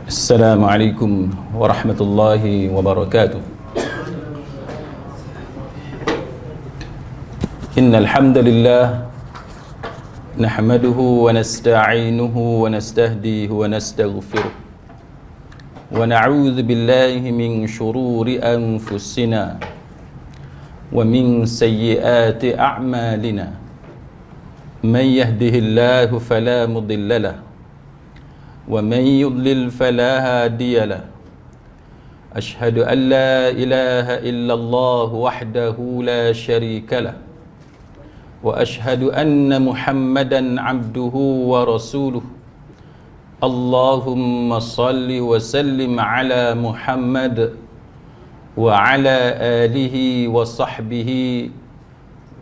Assalamualaikum warahmatullahi wabarakatuh. Innal hamdalillah nahmaduhu wa nasta'inuhu wa nastahdihi wa nastaghfiruh wa na'udzu billahi min shururi anfusina wa min sayyiati a'malina. Man yahdihillahu fala mudilla lahu ومن يضلل فلا هادي له أشهد أن لا إله إلا الله وحده لا شريك له وأشهد أن محمدا عبده ورسوله اللهم صل وسلم على محمد وعلى آله وصحبه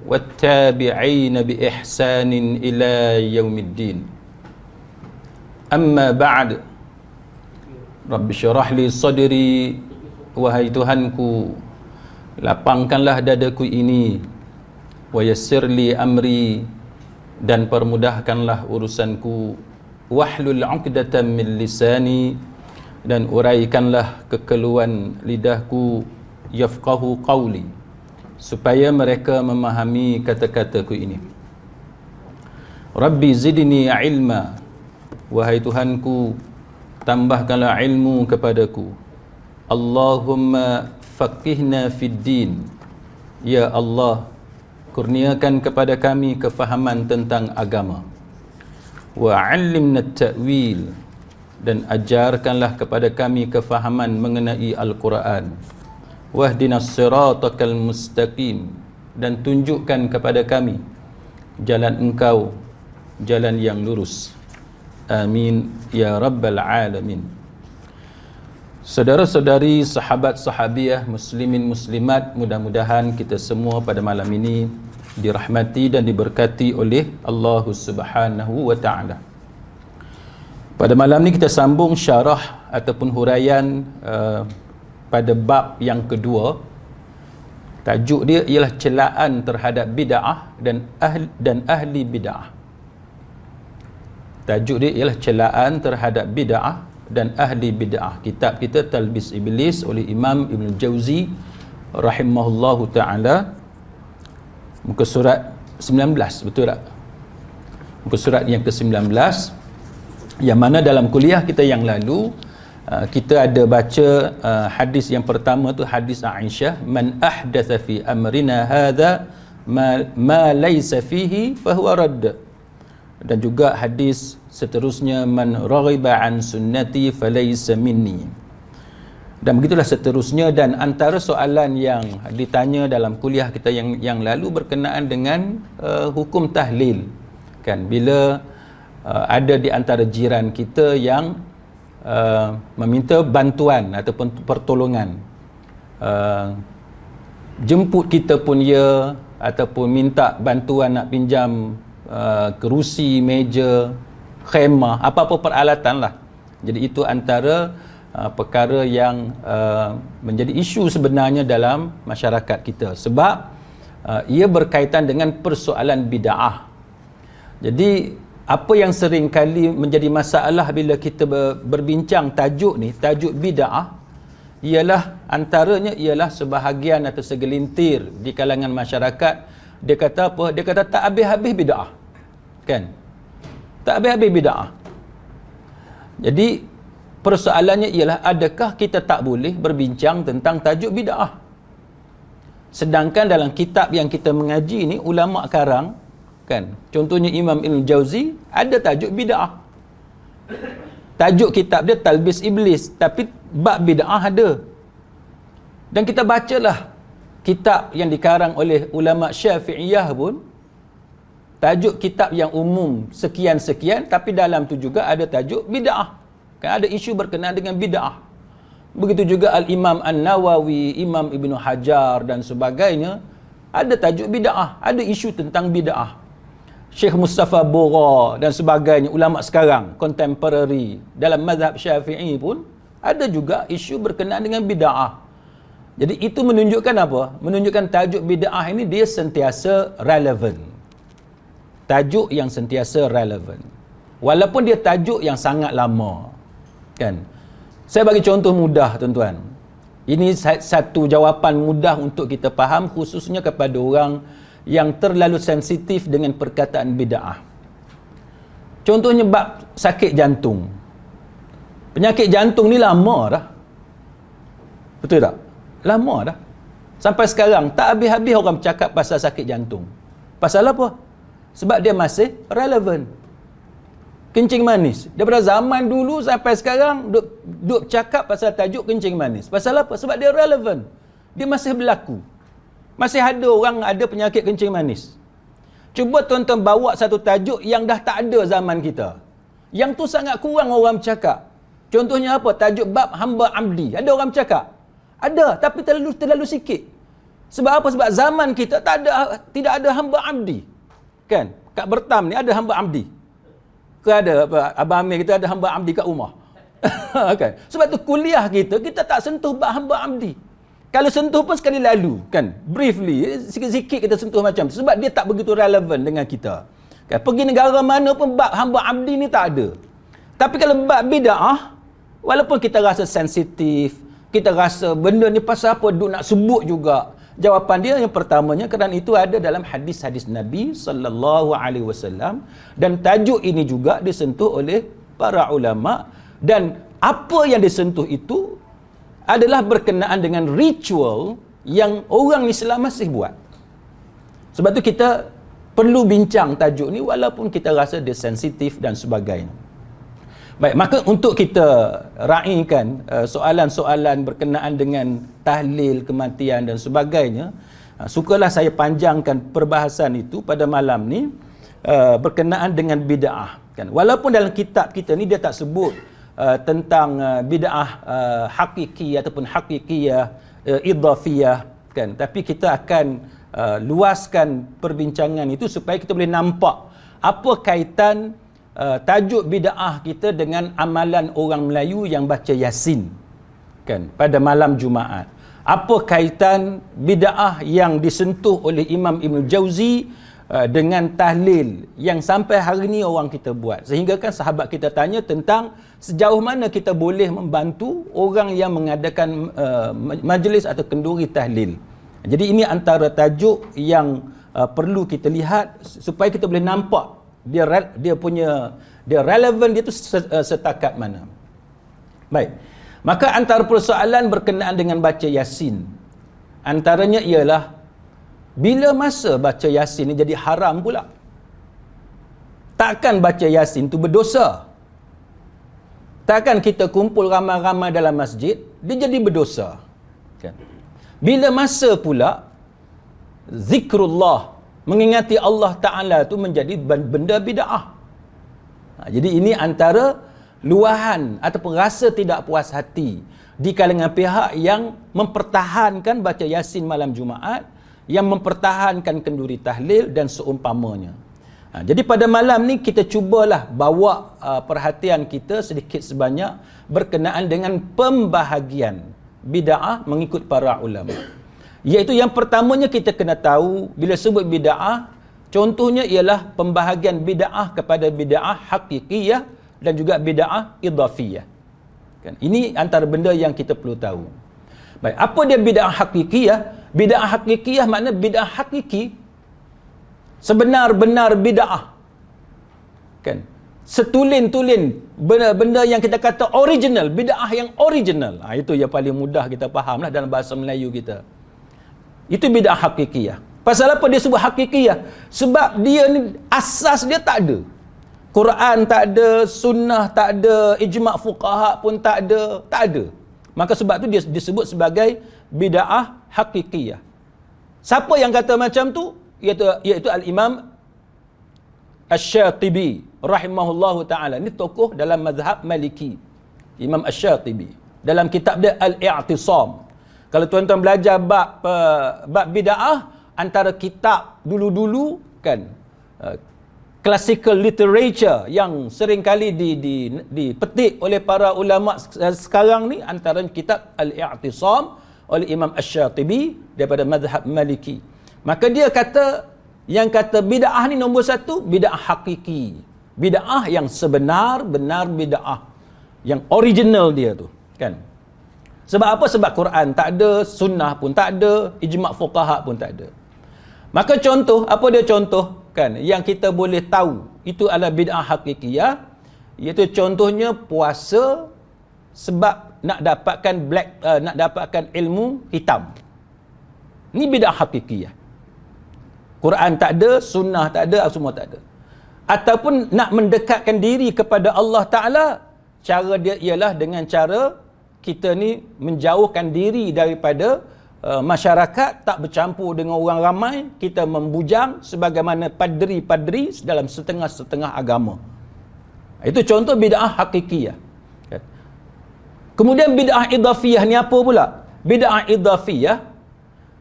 والتابعين بإحسان إلى يوم الدين. Amma ba'd. Rabbi syarah li sadri, wahai Tuhanku, lapangkanlah dadaku ini, wa yassir li amri, dan permudahkanlah urusanku, wahlul 'uqdatam min lisani, dan uraikanlah kekeluhan lidahku, yafqahu qawli, supaya mereka memahami kata-kataku ini. Rabbi zidni ilma, wahai Tuhanku, tambahkanlah ilmu kepadaku. Allahumma faqihna fid din, ya Allah, kurniakan kepada kami kefahaman tentang agama. Wa 'allimna at-ta'wil, dan ajarkanlah kepada kami kefahaman mengenai Al-Quran. Wahdinas siratal mustaqim, dan tunjukkan kepada kami jalan Engkau, jalan yang lurus. Amin ya rabbal alamin. Saudara-saudari, sahabat sahabiah, muslimin muslimat, mudah-mudahan kita semua pada malam ini dirahmati dan diberkati oleh Allah Subhanahu wa taala. Pada malam ini kita sambung syarah ataupun huraian pada bab yang kedua. Tajuk dia ialah celaan terhadap bid'ah dan ahli bid'ah. Tajuk dia ialah celaan terhadap bid'ah dan ahli bid'ah. Kitab kita Talbis Iblis oleh Imam Ibn Jauzi rahimahullahu ta'ala, muka surat 19, betul tak? Muka surat yang ke-19, yang mana dalam kuliah kita yang lalu kita ada baca hadis yang pertama tu, hadis Aisyah, man ahdatha fi amrina hadha ma laysa fihi fahuwa radd. Dan juga hadis seterusnya, man raghiba an sunnati falaysa minni. Dan begitulah seterusnya. Dan antara soalan yang ditanya dalam kuliah kita yang lalu berkenaan dengan hukum tahlil, kan, bila ada di antara jiran kita yang meminta bantuan ataupun pertolongan, jemput kita pun ya, ataupun minta bantuan nak pinjam kerusi, meja, khemah, apa-apa peralatan lah. Jadi itu antara perkara yang menjadi isu sebenarnya dalam masyarakat kita, sebab ia berkaitan dengan persoalan bid'ah. Jadi apa yang sering kali menjadi masalah bila kita berbincang tajuk ni, tajuk bid'ah, ialah antaranya ialah sebahagian atau segelintir di kalangan masyarakat, dia kata apa? Dia kata tak habis-habis bid'ah. Kan? Tak habis-habis bid'ah. Jadi persoalannya ialah, adakah kita tak boleh berbincang tentang tajuk bid'ah? Sedangkan dalam kitab yang kita mengaji ni, ulama karang, kan, contohnya Imam Ibn Jauzi, ada tajuk bid'ah. Tajuk kitab dia Talbis Iblis, tapi bab bid'ah ada. Dan kita bacalah kitab yang dikarang oleh ulama Syafi'iyah pun, tajuk kitab yang umum sekian-sekian, tapi dalam tu juga ada tajuk bid'ah. Kan ada isu berkenaan dengan bid'ah. Begitu juga Al-Imam An-Nawawi, Imam Ibn Hajar dan sebagainya, ada tajuk bid'ah, ada isu tentang bid'ah. Syekh Mustafa Bora dan sebagainya, ulama sekarang contemporary dalam mazhab Syafi'i pun ada juga isu berkenaan dengan bid'ah. Jadi itu menunjukkan apa? Menunjukkan tajuk bid'ah ini dia sentiasa relevan. Tajuk yang sentiasa relevan. Walaupun dia tajuk yang sangat lama. Kan? Saya bagi contoh mudah, tuan-tuan. Ini satu jawapan mudah untuk kita faham, khususnya kepada orang yang terlalu sensitif dengan perkataan bid'ah. Contohnya bab sakit jantung. Penyakit jantung ni lama dah. Betul tak? Lama dah. Sampai sekarang tak habis-habis orang bercakap pasal sakit jantung. Pasal apa? Sebab dia masih relevan. Kencing manis. Daripada zaman dulu sampai sekarang duk cakap pasal tajuk kencing manis. Pasal apa? Sebab dia relevan. Dia masih berlaku. Masih ada orang ada penyakit kencing manis. Cuba tuan-tuan bawa satu tajuk yang dah tak ada zaman kita. Yang tu sangat kurang orang bercakap. Contohnya apa? Tajuk bab hamba abdi. Ada orang bercakap? Ada, tapi terlalu sikit. Sebab apa? Sebab zaman kita tidak ada hamba abdi. Kan? Kat Bertam ni ada hamba abdi. Ada apa, Abang Amir kita ada hamba abdi kat rumah. Kan? Sebab tu kuliah kita tak sentuh bab hamba abdi. Kalau sentuh pun sekali lalu, kan? Briefly, sikit-sikit kita sentuh macam tu. Sebab dia tak begitu relevan dengan kita. Kan? Pergi negara mana pun bab hamba abdi ni tak ada. Tapi kalau bab bid'ah, walaupun kita rasa sensitif, kita rasa benda ni pasal apa duk nak sebut juga. Jawapan dia yang pertamanya kerana itu ada dalam hadis-hadis Nabi sallallahu alaihi wasallam, dan tajuk ini juga disentuh oleh para ulama, dan apa yang disentuh itu adalah berkenaan dengan ritual yang orang Islam masih buat. Sebab tu kita perlu bincang tajuk ni walaupun kita rasa dia sensitif dan sebagainya. Baik, maka untuk kita raikan soalan-soalan berkenaan dengan tahlil, kematian dan sebagainya, sukalah saya panjangkan perbahasan itu pada malam ni berkenaan dengan bid'ah. Kan? Walaupun dalam kitab kita ni dia tak sebut tentang bid'ah hakiki ataupun hakikiyah, idhafiyah, kan? Tapi kita akan luaskan perbincangan itu supaya kita boleh nampak apa kaitan tajuk bid'ah kita dengan amalan orang Melayu yang baca Yasin, kan, pada malam Jumaat. Apa kaitan bid'ah yang disentuh oleh Imam Ibn Jauzi dengan tahlil yang sampai hari ni orang kita buat. Sehingga kan sahabat kita tanya tentang sejauh mana kita boleh membantu orang yang mengadakan majlis atau kenduri tahlil. Jadi ini antara tajuk yang perlu kita lihat supaya kita boleh nampak dia relevan dia tu setakat mana. Baik. Maka antara persoalan berkenaan dengan baca Yasin, antaranya ialah bila masa baca Yasin ni jadi haram pula. Takkan baca Yasin tu berdosa? Takkan kita kumpul ramai-ramai dalam masjid dia jadi berdosa? Kan? Bila masa pula zikrullah, mengingati Allah Ta'ala tu menjadi benda bid'ah. Jadi ini antara luahan ataupun rasa tidak puas hati di kalangan pihak yang mempertahankan baca Yasin malam Jumaat, yang mempertahankan kenduri tahlil dan seumpamanya. Jadi pada malam ni kita cubalah bawa perhatian kita sedikit sebanyak berkenaan dengan pembahagian bid'ah mengikut para ulama. Iaitu yang pertamanya kita kena tahu bila sebut bid'ah, contohnya ialah pembahagian bid'ah kepada bid'ah hakikiyah dan juga bid'ah idhafiyah. Kan? Ini antara benda yang kita perlu tahu. Baik, apa dia bid'ah hakikiyah? Bid'ah hakikiyah makna bid'ah hakiki, sebenar-benar bid'ah. Kan? Setulin-tulin benda yang kita kata original, bid'ah yang original. Itu yang paling mudah kita fahamlah dalam bahasa Melayu kita. Itu bid'ah hakikiyah. Pasal apa dia sebut hakikiyah? Sebab dia ni asas dia tak ada. Quran tak ada, sunnah tak ada, ijma' fuqaha pun tak ada. Maka sebab tu dia disebut sebagai bid'ah hakikiyah. Siapa yang kata macam tu? Iaitu Al-Imam Asy-Syatibi rahimahullahu ta'ala. Ini tokoh dalam mazhab Maliki. Imam Asy-Syatibi. Dalam kitab dia Al-I'tisam. Kalau tuan-tuan belajar bab bid'ah, antara kitab dulu-dulu kan, classical literature yang sering kali dipetik oleh para ulama sekarang ni, antara kitab Al-I'tisam oleh Imam Asy-Syatibi daripada mazhab Maliki. Maka dia kata, yang kata bid'ah ni nombor satu, bid'ah hakiki. Bid'ah yang sebenar-benar bid'ah. Yang original dia tu. Kan? Sebab apa? Sebab Quran tak ada, sunnah pun tak ada, ijma' fuqaha pun tak ada. Maka contoh, apa dia contoh? Kan? Yang kita boleh tahu itu adalah bid'ah hakikiyah, iaitu contohnya puasa sebab nak dapatkan ilmu hitam. Ini bid'ah hakikiyah. Quran tak ada, sunnah tak ada, semua tak ada. Ataupun nak mendekatkan diri kepada Allah Ta'ala, cara dia ialah dengan cara kita ni menjauhkan diri daripada masyarakat, tak bercampur dengan orang ramai, kita membujang sebagaimana padri-padri dalam setengah-setengah agama. Itu contoh bid'ah hakikiyah. Kemudian bid'ah idhafiyah ni apa pula? Bid'ah idhafiyah,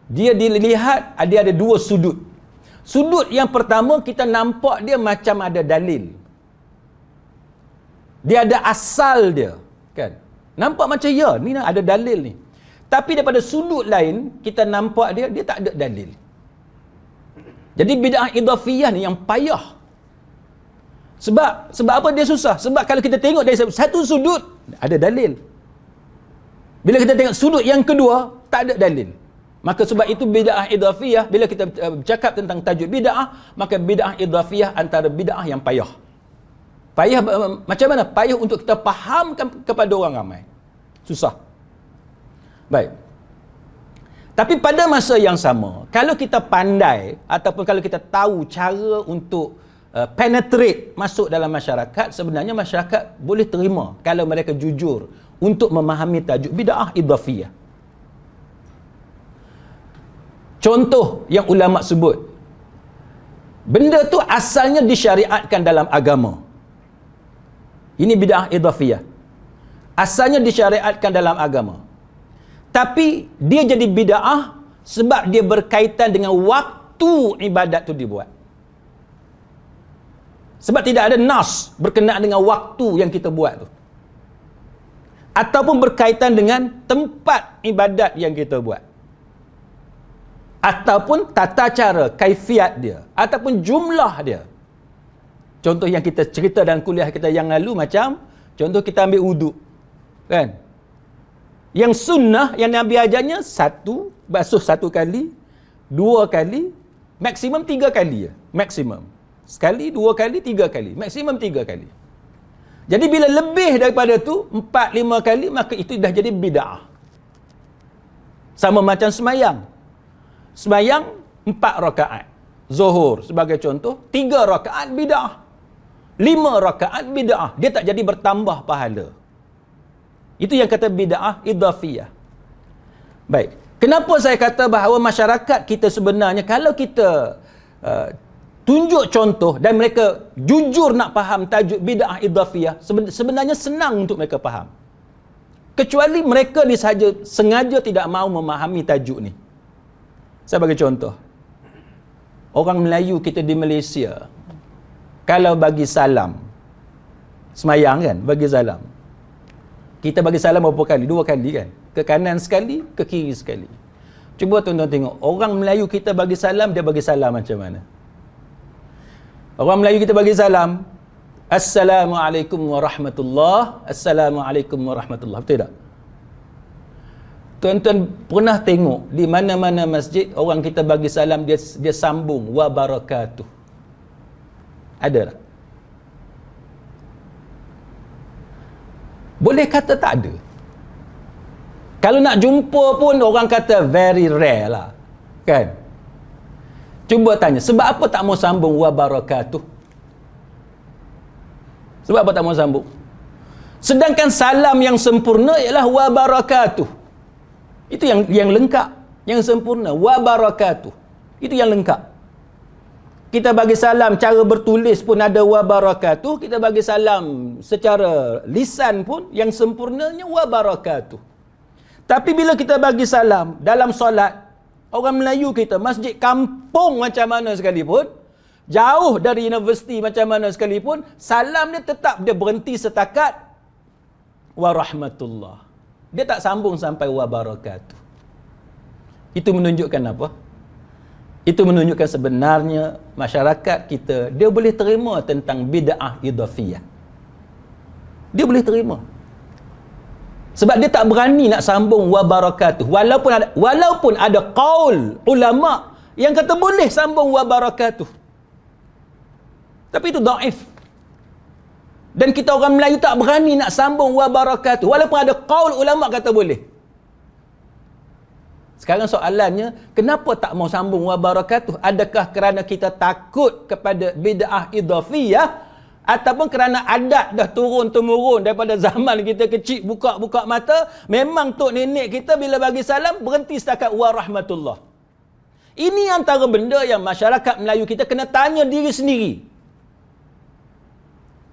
dia dilihat dia ada dua sudut. Sudut yang pertama, kita nampak dia macam ada dalil. Dia ada asal dia. Kan? Nampak macam ya, ni ada dalil ni. Tapi daripada sudut lain, kita nampak dia tak ada dalil. Jadi bid'ah idhafiyah ni yang payah. Sebab apa dia susah? Sebab kalau kita tengok dari satu sudut, ada dalil. Bila kita tengok sudut yang kedua, tak ada dalil. Maka sebab itu bid'ah idhafiyah, bila kita bercakap tentang tajuk bid'ah, maka bid'ah idhafiyah antara bid'ah yang payah. Payah macam mana? Payah untuk kita fahamkan kepada orang ramai. Susah. Baik. Tapi pada masa yang sama, kalau kita pandai ataupun kalau kita tahu cara untuk penetrate masuk dalam masyarakat, sebenarnya masyarakat boleh terima kalau mereka jujur untuk memahami tajuk bid'ah idhafiyah. Contoh yang ulama sebut, benda tu asalnya disyariatkan dalam agama. Ini bid'ah idhafiyah. Asalnya disyariatkan dalam agama. Tapi dia jadi bid'ah sebab dia berkaitan dengan waktu ibadat tu dibuat. Sebab tidak ada nas berkenaan dengan waktu yang kita buat tu. Ataupun berkaitan dengan tempat ibadat yang kita buat. Ataupun tata cara, kaifiat dia. Ataupun jumlah dia. Contoh yang kita cerita dalam kuliah kita yang lalu, macam contoh kita ambil wuduk. Kan? Yang sunnah yang Nabi ajarnya, basuh satu kali, 2 kali, maksimum 3 kali ya. Maksimum. Sekali, 2 kali, 3 kali. Maksimum 3 kali. Jadi bila lebih daripada tu 4-5 kali, maka itu dah jadi bid'ah. Sama macam semayang. Semayang 4 rakaat. Zuhur sebagai contoh, 3 rakaat bid'ah. 5 rakaat bid'ah. Dia tak jadi bertambah pahala. Itu yang kata bid'ah idhafiyah. Baik. Kenapa saya kata bahawa masyarakat kita sebenarnya, kalau kita tunjuk contoh dan mereka jujur nak faham tajuk bid'ah idhafiyah, sebenarnya senang untuk mereka faham. Kecuali mereka ni sahaja sengaja tidak mahu memahami tajuk ni. Saya bagi contoh. Orang Melayu kita di Malaysia, kalau bagi salam, semayang kan, bagi salam. Kita bagi salam berapa kali? 2 kali kan? Ke kanan sekali, ke kiri sekali. Cuba tuan-tuan tengok, orang Melayu kita bagi salam, dia bagi salam macam mana? Orang Melayu kita bagi salam, Assalamualaikum warahmatullahi, Assalamualaikum warahmatullahi. Betul tak? Tuan-tuan pernah tengok di mana-mana masjid orang kita bagi salam, dia sambung wa barakatuh. Ada tak? Boleh kata tak ada. Kalau nak jumpa pun orang kata very rare lah. Kan? Cuba tanya, sebab apa tak mau sambung wa barakatuh? Sebab apa tak mau sambung? Sedangkan salam yang sempurna ialah wa barakatuh. Itu yang lengkap, yang sempurna. Wa barakatuh. Itu yang lengkap. Kita bagi salam cara bertulis pun ada wa barakatuh. Kita bagi salam secara lisan pun yang sempurnanya wa barakatuh. Tapi bila kita bagi salam dalam solat, orang Melayu kita, masjid kampung macam mana sekalipun, jauh dari universiti macam mana sekalipun, salam dia tetap dia berhenti setakat wa rahmatullah. Dia tak sambung sampai wa barakatuh. Itu menunjukkan apa? Itu menunjukkan sebenarnya masyarakat kita, dia boleh terima tentang bid'ah idhafiyah. Dia boleh terima. Sebab dia tak berani nak sambung wa barakatuh. Walaupun ada qaul ulama yang kata boleh sambung wa barakatuh. Tapi itu dhaif. Dan kita orang Melayu tak berani nak sambung wa barakatuh. Walaupun ada qaul ulama kata boleh. Sekarang soalannya, kenapa tak mau sambung wa barakatuh? Adakah kerana kita takut kepada bid'ah idhafiyah? Ataupun kerana adat dah turun-temurun daripada zaman kita kecil, buka-buka mata, memang tok nenek kita bila bagi salam, berhenti setakat wa rahmatullah. Ini antara benda yang masyarakat Melayu kita kena tanya diri sendiri.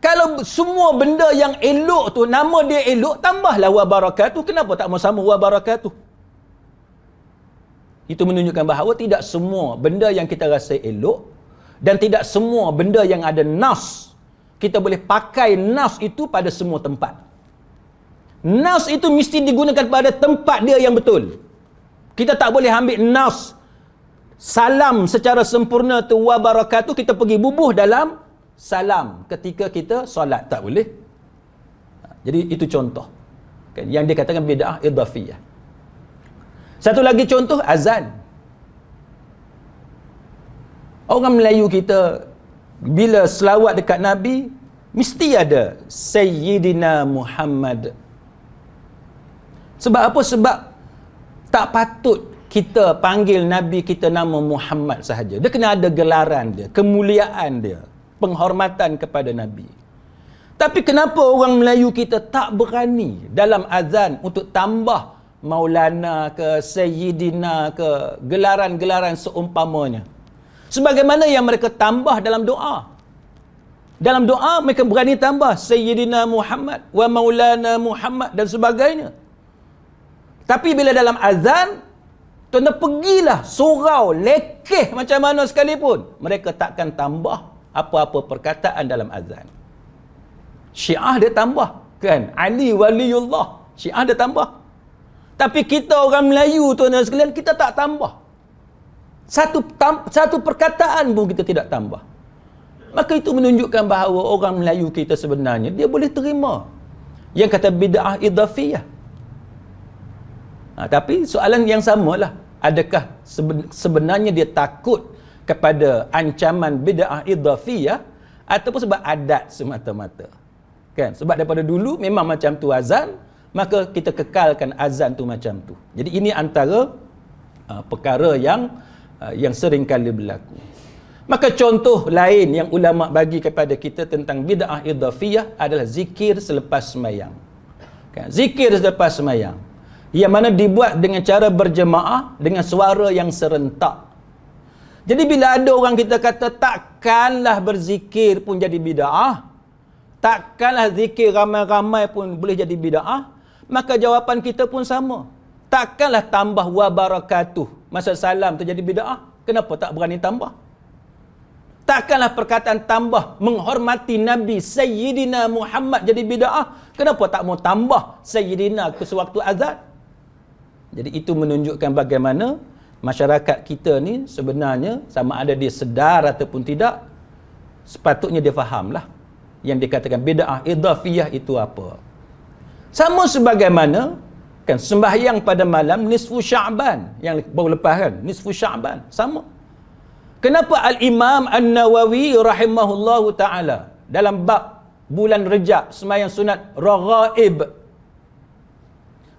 Kalau semua benda yang elok tu, nama dia elok, tambahlah wa barakatuh. Kenapa tak mau sambung wa barakatuh? Itu menunjukkan bahawa tidak semua benda yang kita rasa elok, dan tidak semua benda yang ada nas, kita boleh pakai nas itu pada semua tempat. Nas itu mesti digunakan pada tempat dia yang betul. Kita tak boleh ambil nas salam secara sempurna tu wa barakatuh, kita pergi bubuh dalam salam ketika kita solat. Tak boleh. Jadi itu contoh yang dia katakan bid'ah idhafiyah. Satu lagi contoh, azan. Orang Melayu kita bila selawat dekat Nabi, mesti ada Sayyidina Muhammad. Sebab apa? Sebab tak patut kita panggil Nabi kita nama Muhammad sahaja. Dia kena ada gelaran dia, kemuliaan dia, penghormatan kepada Nabi. Tapi kenapa orang Melayu kita tak berani dalam azan untuk tambah Maulana ke, Sayyidina ke, gelaran-gelaran seumpamanya? Sebagaimana yang mereka tambah dalam doa. Dalam doa mereka berani tambah Sayyidina Muhammad wa Maulana Muhammad dan sebagainya. Tapi bila dalam azan, tuan-tuan pergilah surau, lekeh macam mana sekalipun, mereka takkan tambah apa-apa perkataan dalam azan. Syiah dia tambah, kan? Ali waliullah, Syiah dia tambah. Tapi kita orang Melayu, tuan-tuan sekalian, kita tak tambah. Satu perkataan pun kita tidak tambah. Maka itu menunjukkan bahawa orang Melayu kita sebenarnya dia boleh terima yang kata bid'ah idhafiyah. Tapi soalan yang samalah, adakah sebenarnya dia takut kepada ancaman bid'ah idhafiyah ataupun sebab adat semata-mata? Kan? Sebab daripada dulu memang macam tu azan, maka kita kekalkan azan tu macam tu. Jadi ini antara perkara yang sering kali berlaku. Maka contoh lain yang ulama bagi kepada kita tentang bid'ah idhafiyah adalah zikir selepas sembahyang. Kan? Zikir selepas sembahyang, yang mana dibuat dengan cara berjemaah dengan suara yang serentak. Jadi bila ada orang kita kata takkanlah berzikir pun jadi bid'ah, takkanlah zikir ramai-ramai pun boleh jadi bid'ah, maka jawapan kita pun sama. Takkanlah tambah wa barakatuh masa salam tu jadi bid'ah. Kenapa tak berani tambah? Takkanlah perkataan tambah menghormati Nabi Sayyidina Muhammad jadi bid'ah. Kenapa tak mau tambah Sayyidina ke sewaktu azan? Jadi itu menunjukkan bagaimana masyarakat kita ni sebenarnya, sama ada dia sedar ataupun tidak, sepatutnya dia fahamlah yang dikatakan bid'ah idhafiyah itu apa. Sama sebagaimana kan sembahyang pada malam nisfu Sya'ban yang baru lepas kan, nisfu Sya'ban sama. Kenapa Al-Imam An-Nawawi rahimahullahu ta'ala dalam bab bulan Rejab sembahyang sunat raghaib,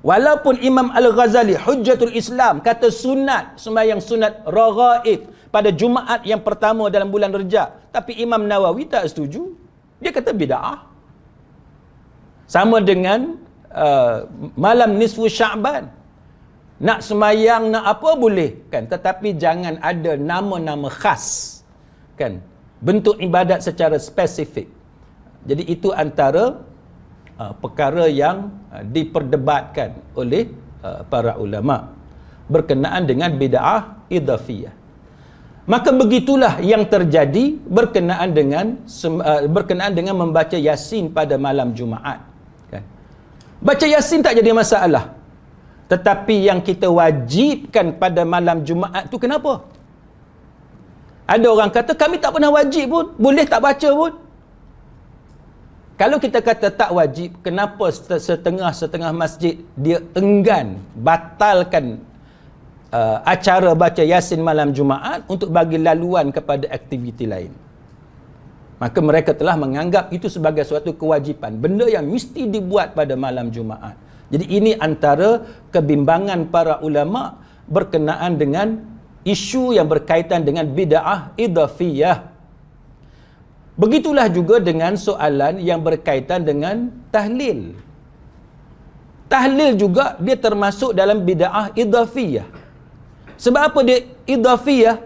walaupun Imam Al-Ghazali Hujjatul Islam kata sunat sembahyang sunat raghaib pada Jumaat yang pertama dalam bulan Rejab, tapi Imam Nawawi tak setuju. Dia kata bid'ah. Sama dengan malam nisfu Sya'ban, nak semayang nak apa boleh kan, tetapi jangan ada nama-nama khas kan, bentuk ibadat secara spesifik. Jadi itu antara perkara yang diperdebatkan oleh para ulama berkenaan dengan bid'ah idhafiyah. Maka begitulah yang terjadi berkenaan dengan membaca Yasin pada malam Jumaat kan. Baca Yasin tak jadi masalah, tetapi yang kita wajibkan pada malam Jumaat tu kenapa? Ada orang kata kami tak pernah wajib pun, boleh tak baca pun. Kalau kita kata tak wajib, kenapa setengah-setengah masjid dia enggan batalkan acara baca Yasin malam Jumaat untuk bagi laluan kepada aktiviti lain? Maka mereka telah menganggap itu sebagai suatu kewajipan, benda yang mesti dibuat pada malam Jumaat. Jadi ini antara kebimbangan para ulama berkenaan dengan isu yang berkaitan dengan bid'ah idhafiyah. Begitulah juga dengan soalan yang berkaitan dengan tahlil. Tahlil juga dia termasuk dalam bid'ah idhafiyah. Sebab apa dia idhafiyah?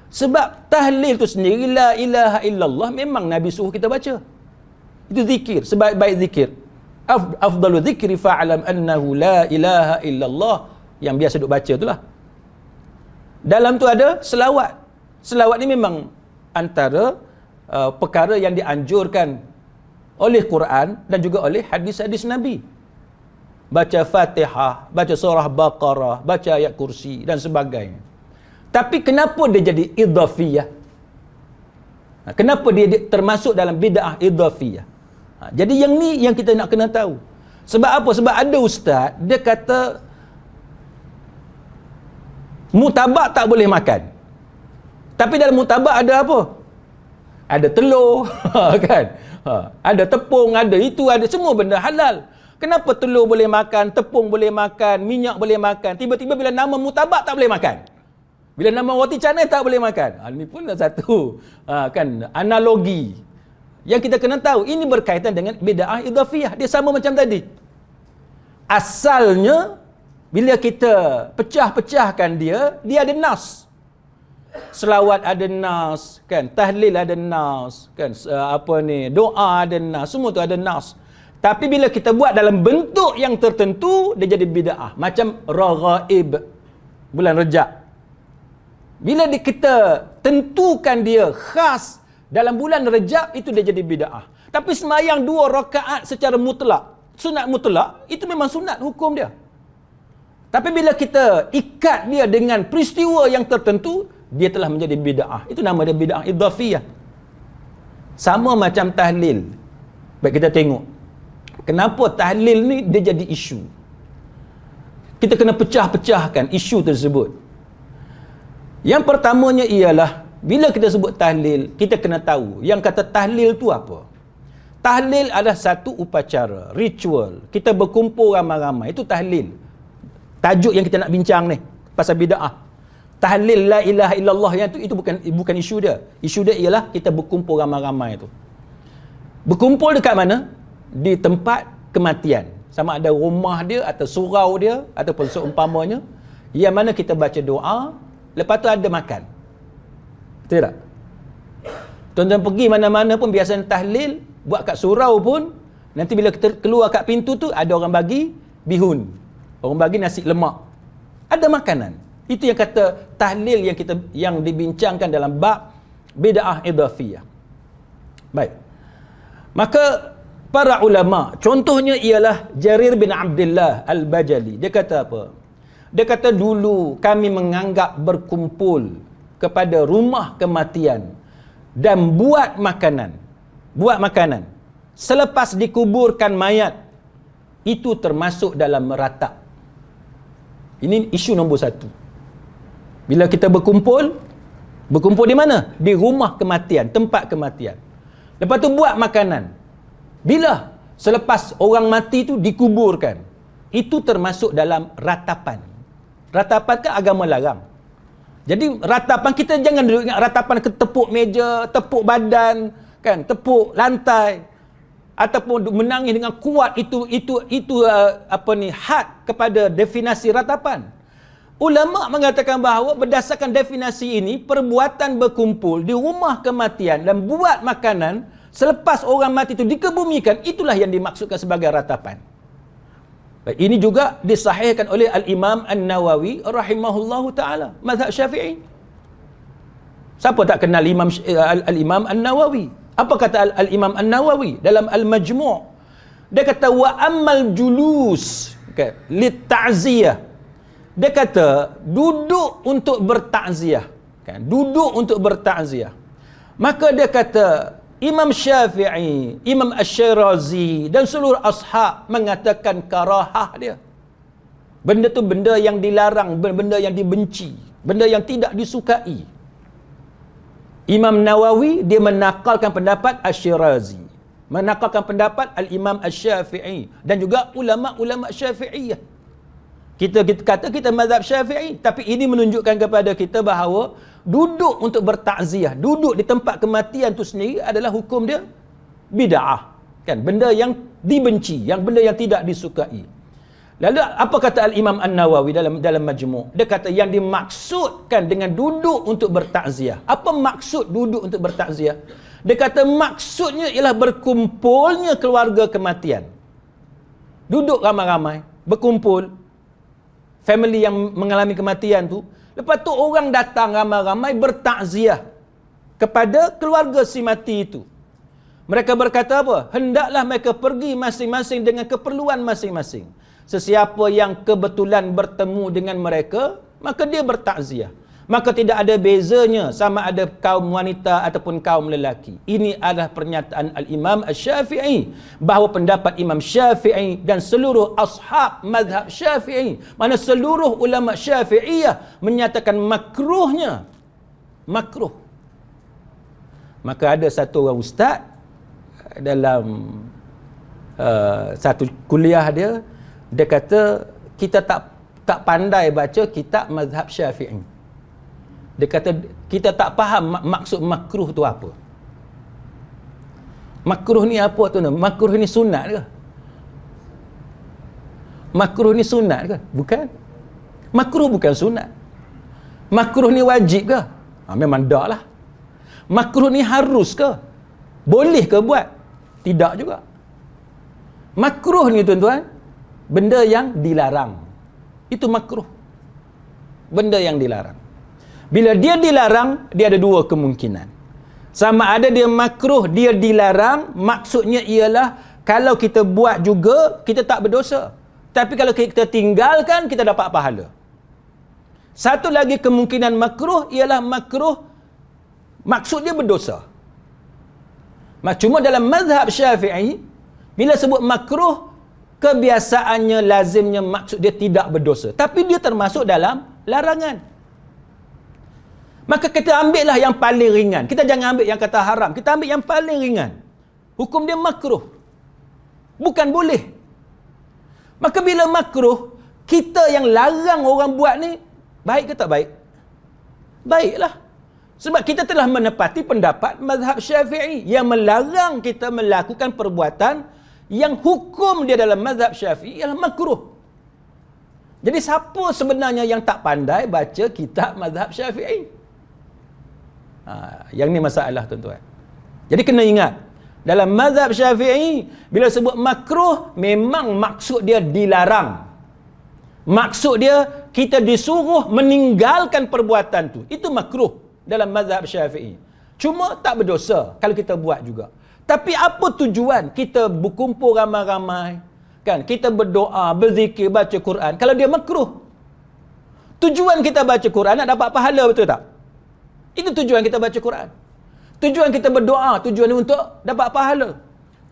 Sebab tahlil tu sendiri, la ilaha illallah, memang Nabi suruh kita baca. Itu zikir, sebaik-baik zikir. Afdalu zikri fa'alam annahu la ilaha illallah, yang biasa duk baca itulah. Dalam tu ada selawat. Selawat ni memang antara perkara yang dianjurkan oleh Quran dan juga oleh hadis-hadis Nabi. Baca Fatihah, baca surah Baqarah, baca ayat kursi dan sebagainya. Tapi kenapa dia jadi idhafiyah? Kenapa dia termasuk dalam bid'ah idhafiyah? Jadi yang ni yang kita nak kena tahu. Sebab apa? Sebab ada ustaz, dia kata mutabak tak boleh makan. Tapi dalam mutabak ada apa? Ada telur, kan? Ada tepung, ada itu, ada semua benda halal. Kenapa telur boleh makan, tepung boleh makan, minyak boleh makan, tiba-tiba bila nama mutabak tak boleh makan? Bila nama roti canai tak boleh makan? Ini pun satu kan analogi yang kita kena tahu. Ini berkaitan dengan bid'ah idhafiyah. Dia sama macam tadi. Asalnya bila kita pecah-pecahkan dia ada nas. Selawat ada nas, kan? Tahlil ada nas, kan? Doa ada nas, semua tu ada nas. Tapi bila kita buat dalam bentuk yang tertentu, dia jadi bid'ah. Macam Raghaib, bulan Rejab. Bila kita tentukan dia khas dalam bulan Rejab, itu dia jadi bid'ah. Tapi semayang 2 rakaat secara mutlak, sunat mutlak, itu memang sunat hukum dia. Tapi bila kita ikat dia dengan peristiwa yang tertentu, dia telah menjadi bid'ah. Itu nama dia bid'ah idhafiyah. Sama macam tahlil. Baik, kita tengok kenapa tahlil ni dia jadi isu. Kita kena pecah-pecahkan isu tersebut. Yang pertamanya ialah bila kita sebut tahlil, kita kena tahu yang kata tahlil tu apa. Tahlil adalah satu upacara, ritual. Kita berkumpul ramai-ramai, itu tahlil. Tajuk yang kita nak bincang ni pasal bid'ah. Tahlil la ilaha illallah yang itu bukan isu dia. Isu dia ialah kita berkumpul ramai-ramai tu. Berkumpul dekat mana? Di tempat kematian. Sama ada rumah dia atau surau dia ataupun seumpamanya, yang mana kita baca doa, lepas tu ada makan. Betul tak? Tuan-tuan pergi mana-mana pun biasanya tahlil, buat kat surau pun, nanti bila kita keluar kat pintu tu, ada orang bagi bihun. Orang bagi nasi lemak. Ada makanan. Itu yang kata tahlil yang dibincangkan dalam bab bid'ah idhafiyah. Baik. Maka para ulama, contohnya ialah Jarir bin Abdullah Al-Bajali. Dia kata apa? Dia kata dulu kami menganggap berkumpul kepada rumah kematian dan buat makanan selepas dikuburkan mayat, itu termasuk dalam meratap. Ini isu nombor 1. Bila kita berkumpul di mana? Di rumah kematian, tempat kematian. Lepas tu buat makanan. Bila? Selepas orang mati tu dikuburkan. Itu termasuk dalam ratapan. Ratapan kan agama larang. Jadi ratapan, kita jangan duduk ingat ratapan ke tepuk meja, tepuk badan, kan, tepuk lantai ataupun menangis dengan kuat. Itu had kepada definisi ratapan. Ulama mengatakan bahawa berdasarkan definisi ini, perbuatan berkumpul di rumah kematian dan buat makanan selepas orang mati itu dikebumikan, itulah yang dimaksudkan sebagai ratapan. Ini juga disahihkan oleh Al-Imam An-Nawawi rahimahullahu ta'ala, mazhab Syafi'i. Siapa tak kenal Al-Imam An-Nawawi? Apa kata Al-Imam An-Nawawi dalam Al-Majmu'? Dia kata wa ammal julus lit ta'ziyah. Dia kata duduk untuk bertakziah, kan? Duduk untuk bertakziah. Maka dia kata Imam Syafi'i, Imam Asy-Syirazi dan seluruh ashab mengatakan karahah dia. Benda tu benda yang dilarang, benda yang dibenci, benda yang tidak disukai. Imam Nawawi dia menakalkan pendapat Asy-Syirazi, menakalkan pendapat Al-Imam Asy-Syafi'i dan juga ulama-ulama Syafi'iyah. Kita kata kita mazhab Syafi'i, tapi ini menunjukkan kepada kita bahawa duduk untuk bertakziah, duduk di tempat kematian tu sendiri adalah hukum dia bid'ah. Kan? Benda yang dibenci, yang benda yang tidak disukai. Lalu apa kata Al-Imam An-Nawawi dalam Majmu'? Dia kata yang dimaksudkan dengan duduk untuk bertakziah. Apa maksud duduk untuk bertakziah? Dia kata maksudnya ialah berkumpulnya keluarga kematian. Duduk ramai-ramai, berkumpul, family yang mengalami kematian tu. Lepas tu orang datang ramai-ramai bertakziah kepada keluarga si mati itu. Mereka berkata apa? Hendaklah mereka pergi masing-masing dengan keperluan masing-masing. Sesiapa yang kebetulan bertemu dengan mereka, maka dia bertakziah. Maka tidak ada bezanya sama ada kaum wanita ataupun kaum lelaki. Ini adalah pernyataan Al-Imam Asy-Syafi'i, bahawa pendapat Imam Syafi'i dan seluruh ashab mazhab Syafi'i, mana seluruh ulama Syafi'iyah menyatakan makruhnya. Makruh. Maka ada satu orang ustaz dalam satu kuliah dia kata kita tak pandai baca kitab mazhab Syafi'i. Dia kata kita tak faham maksud makruh tu apa. Makruh ni apa tu? Makruh ni sunat ke? Makruh ni sunat ke? Bukan. Makruh bukan sunat. Makruh ni wajib ke? Memang tak lah. Makruh ni harus ke? Boleh ke buat? Tidak juga. Makruh ni tuan-tuan, benda yang dilarang. Itu makruh. Benda yang dilarang. Bila dia dilarang, dia ada dua kemungkinan. Sama ada dia makruh, dia dilarang, maksudnya ialah kalau kita buat juga, kita tak berdosa. Tapi kalau kita tinggalkan, kita dapat pahala. Satu lagi kemungkinan makruh ialah makruh, maksud dia berdosa. Cuma dalam mazhab Syafi'i, bila sebut makruh, kebiasaannya, lazimnya maksud dia tidak berdosa. Tapi dia termasuk dalam larangan. Maka kita ambillah yang paling ringan. Kita jangan ambil yang kata haram. Kita ambil yang paling ringan. Hukum dia makruh. Bukan boleh. Maka bila makruh, kita yang larang orang buat ni, baik ke tak baik? Baiklah. Sebab kita telah menepati pendapat mazhab Syafi'i yang melarang kita melakukan perbuatan yang hukum dia dalam mazhab Syafi'i ialah makruh. Jadi siapa sebenarnya yang tak pandai baca kitab mazhab Syafi'i? Yang ni masalah tuan-tuan. Jadi kena ingat, dalam mazhab Syafi'i bila sebut makruh, memang maksud dia dilarang. Maksud dia kita disuruh meninggalkan perbuatan tu. Itu makruh dalam mazhab Syafi'i. Cuma tak berdosa kalau kita buat juga. Tapi apa tujuan kita berkumpul ramai-ramai? Kan, kita berdoa, berzikir, baca Quran. Kalau dia makruh, tujuan kita baca Quran nak dapat pahala, betul tak? Itu tujuan kita baca Quran. Tujuan kita berdoa, tujuan untuk dapat pahala.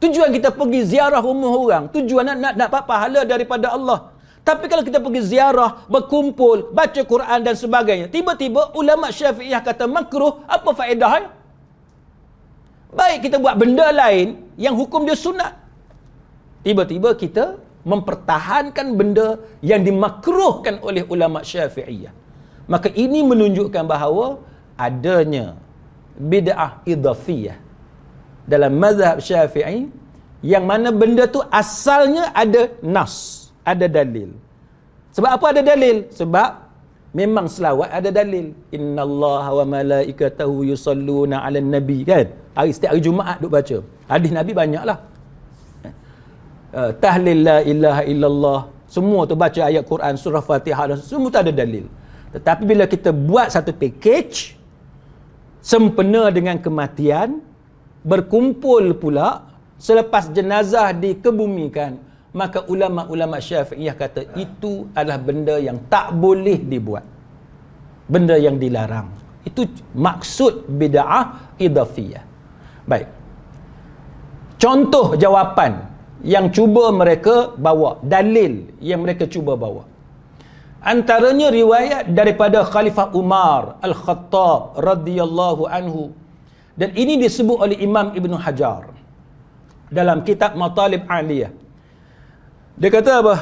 Tujuan kita pergi ziarah rumah orang, tujuan nak dapat pahala daripada Allah. Tapi kalau kita pergi ziarah, berkumpul, baca Quran dan sebagainya, tiba-tiba ulama Syafi'iyah kata makruh, apa faedahnya? Baik kita buat benda lain yang hukum dia sunat. Tiba-tiba kita mempertahankan benda yang dimakruhkan oleh ulama Syafi'iyah. Maka ini menunjukkan bahawa adanya bid'ah idhafiyah dalam mazhab Syafi'i, yang mana benda tu asalnya ada nas, ada dalil. Sebab apa ada dalil? Sebab memang selawat ada dalil. Innallaha wa malaikatahu yusalluna 'alan nabi, kan? Setiap hari Jumaat duk baca. Hadis Nabi banyaklah. Tahlil la ilaha illallah, semua tu baca ayat Quran, surah Fatihah, semua tu ada dalil. Tetapi bila kita buat satu package sempena dengan kematian, berkumpul pula selepas jenazah dikebumikan, maka ulama-ulama Syafi'iyah kata itu adalah benda yang tak boleh dibuat, benda yang dilarang. Itu maksud bid'ah idhafiyah. Baik, contoh jawapan yang cuba mereka bawa, dalil yang mereka cuba bawa. Antaranya riwayat daripada Khalifah Umar Al-Khattab radhiyallahu anhu, dan ini disebut oleh Imam Ibn Hajar dalam kitab Matalib Aliyah. Dia kata apa?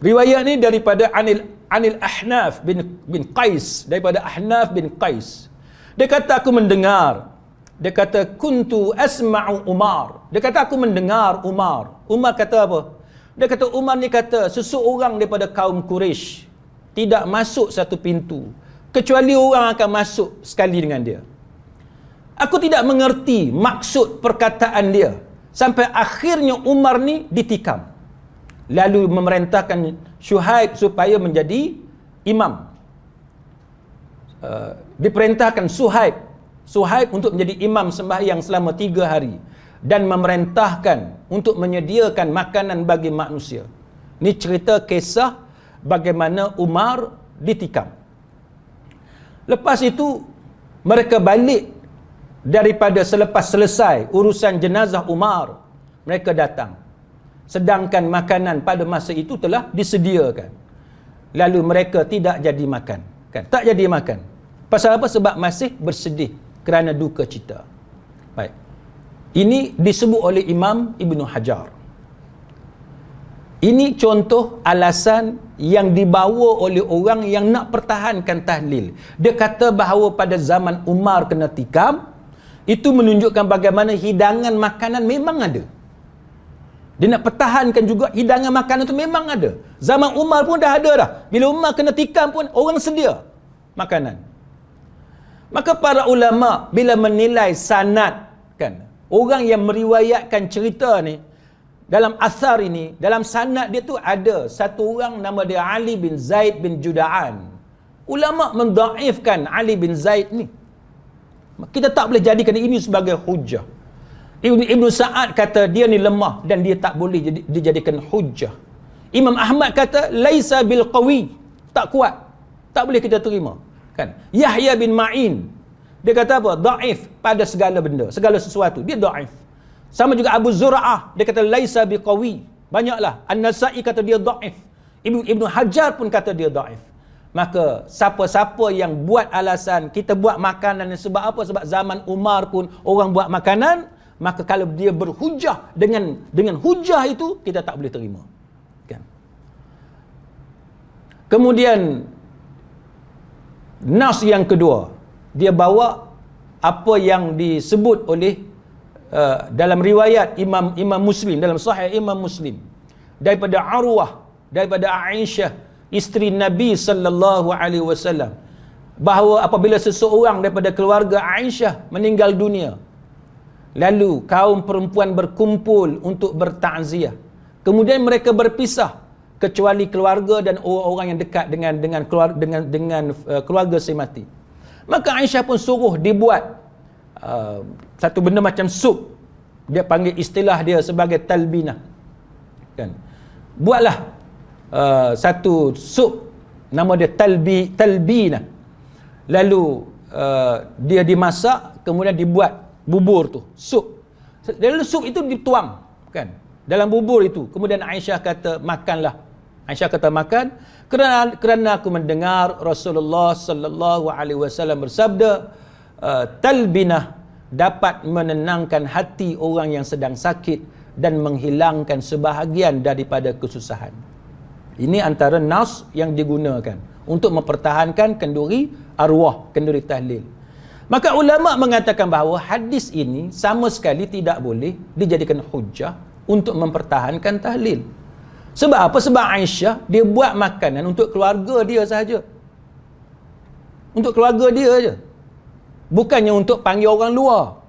Riwayat ni daripada Anil Ahnaf bin Qais, daripada Ahnaf bin Qais. Dia kata aku mendengar. Dia kata kuntu asma'u Umar. Dia kata aku mendengar Umar. Umar kata apa? Dia kata Umar ni kata seseorang daripada kaum Quraisy tidak masuk satu pintu kecuali orang akan masuk sekali dengan dia. Aku tidak mengerti maksud perkataan dia sampai akhirnya Umar ni ditikam. Lalu memerintahkan Syuhaib supaya menjadi imam. Diperintahkan Suhaib untuk menjadi imam sembahyang selama 3 hari dan memerintahkan untuk menyediakan makanan bagi manusia. Ini cerita kisah bagaimana Umar ditikam. Lepas itu mereka balik daripada selepas selesai urusan jenazah Umar, mereka datang. Sedangkan makanan pada masa itu telah disediakan. Lalu mereka tidak jadi makan. Kan? Tak jadi makan. Pasal apa? Sebab masih bersedih kerana duka cita. Baik. Ini disebut oleh Imam Ibn Hajar. Ini contoh alasan yang dibawa oleh orang yang nak pertahankan tahlil. Dia kata bahawa pada zaman Umar kena tikam, itu menunjukkan bagaimana hidangan makanan memang ada. Dia nak pertahankan juga hidangan makanan itu memang ada. Zaman Umar pun dah ada dah. Bila Umar kena tikam pun orang sedia makanan. Maka para ulama bila menilai sanad, kan, orang yang meriwayatkan cerita ni dalam asar ini, dalam sanad dia tu ada satu orang nama dia Ali bin Zaid bin Juda'an. Ulama mendhaifkan Ali bin Zaid ni. Kita tak boleh jadikan ini sebagai hujah. Ibn Sa'ad kata dia ni lemah dan dia tak boleh dijadikan hujah. Imam Ahmad kata laisa bil qawi, tak kuat, tak boleh kita terima. Kan? Yahya bin Ma'in dia kata apa? Dhaif pada segala benda, segala sesuatu dia dhaif. Sama juga Abu Zur'ah, dia kata laisa biqawi. Banyaklah. An-Nasa'i kata dia dhaif. Ibnu Hajar pun kata dia dhaif. Maka siapa-siapa yang buat alasan kita buat makanan sebab apa? Sebab zaman Umar pun orang buat makanan, maka kalau dia berhujah dengan hujah itu kita tak boleh terima. Kan? Kemudian nas yang kedua, dia bawa apa yang disebut oleh dalam riwayat Imam Muslim, dalam Sahih Imam Muslim, daripada Arwah, daripada Aisyah, isteri Nabi sallallahu alaihi wasallam, bahawa apabila seseorang daripada keluarga Aisyah meninggal dunia, lalu kaum perempuan berkumpul untuk bertakziah, kemudian mereka berpisah kecuali keluarga dan orang-orang yang dekat dengan keluarga si mati. Maka Aisyah pun suruh dibuat satu benda macam sup. Dia panggil istilah dia sebagai talbinah. Kan? Buatlah satu sup, nama dia talbinah. Lalu dia dimasak, kemudian dibuat bubur tu, sup. Lalu sup itu dituang, kan, dalam bubur itu. Kemudian Aisyah kata makanlah. Aisyah kata makan kerana aku mendengar Rasulullah sallallahu alaihi wasallam bersabda, talbinah dapat menenangkan hati orang yang sedang sakit dan menghilangkan sebahagian daripada kesusahan. Ini antara nas yang digunakan untuk mempertahankan kenduri arwah, kenduri tahlil. Maka ulama mengatakan bahawa hadis ini sama sekali tidak boleh dijadikan hujah untuk mempertahankan tahlil. Sebab apa? Sebab Aisyah dia buat makanan untuk keluarga dia sahaja. Untuk keluarga dia saja. Bukannya untuk panggil orang luar.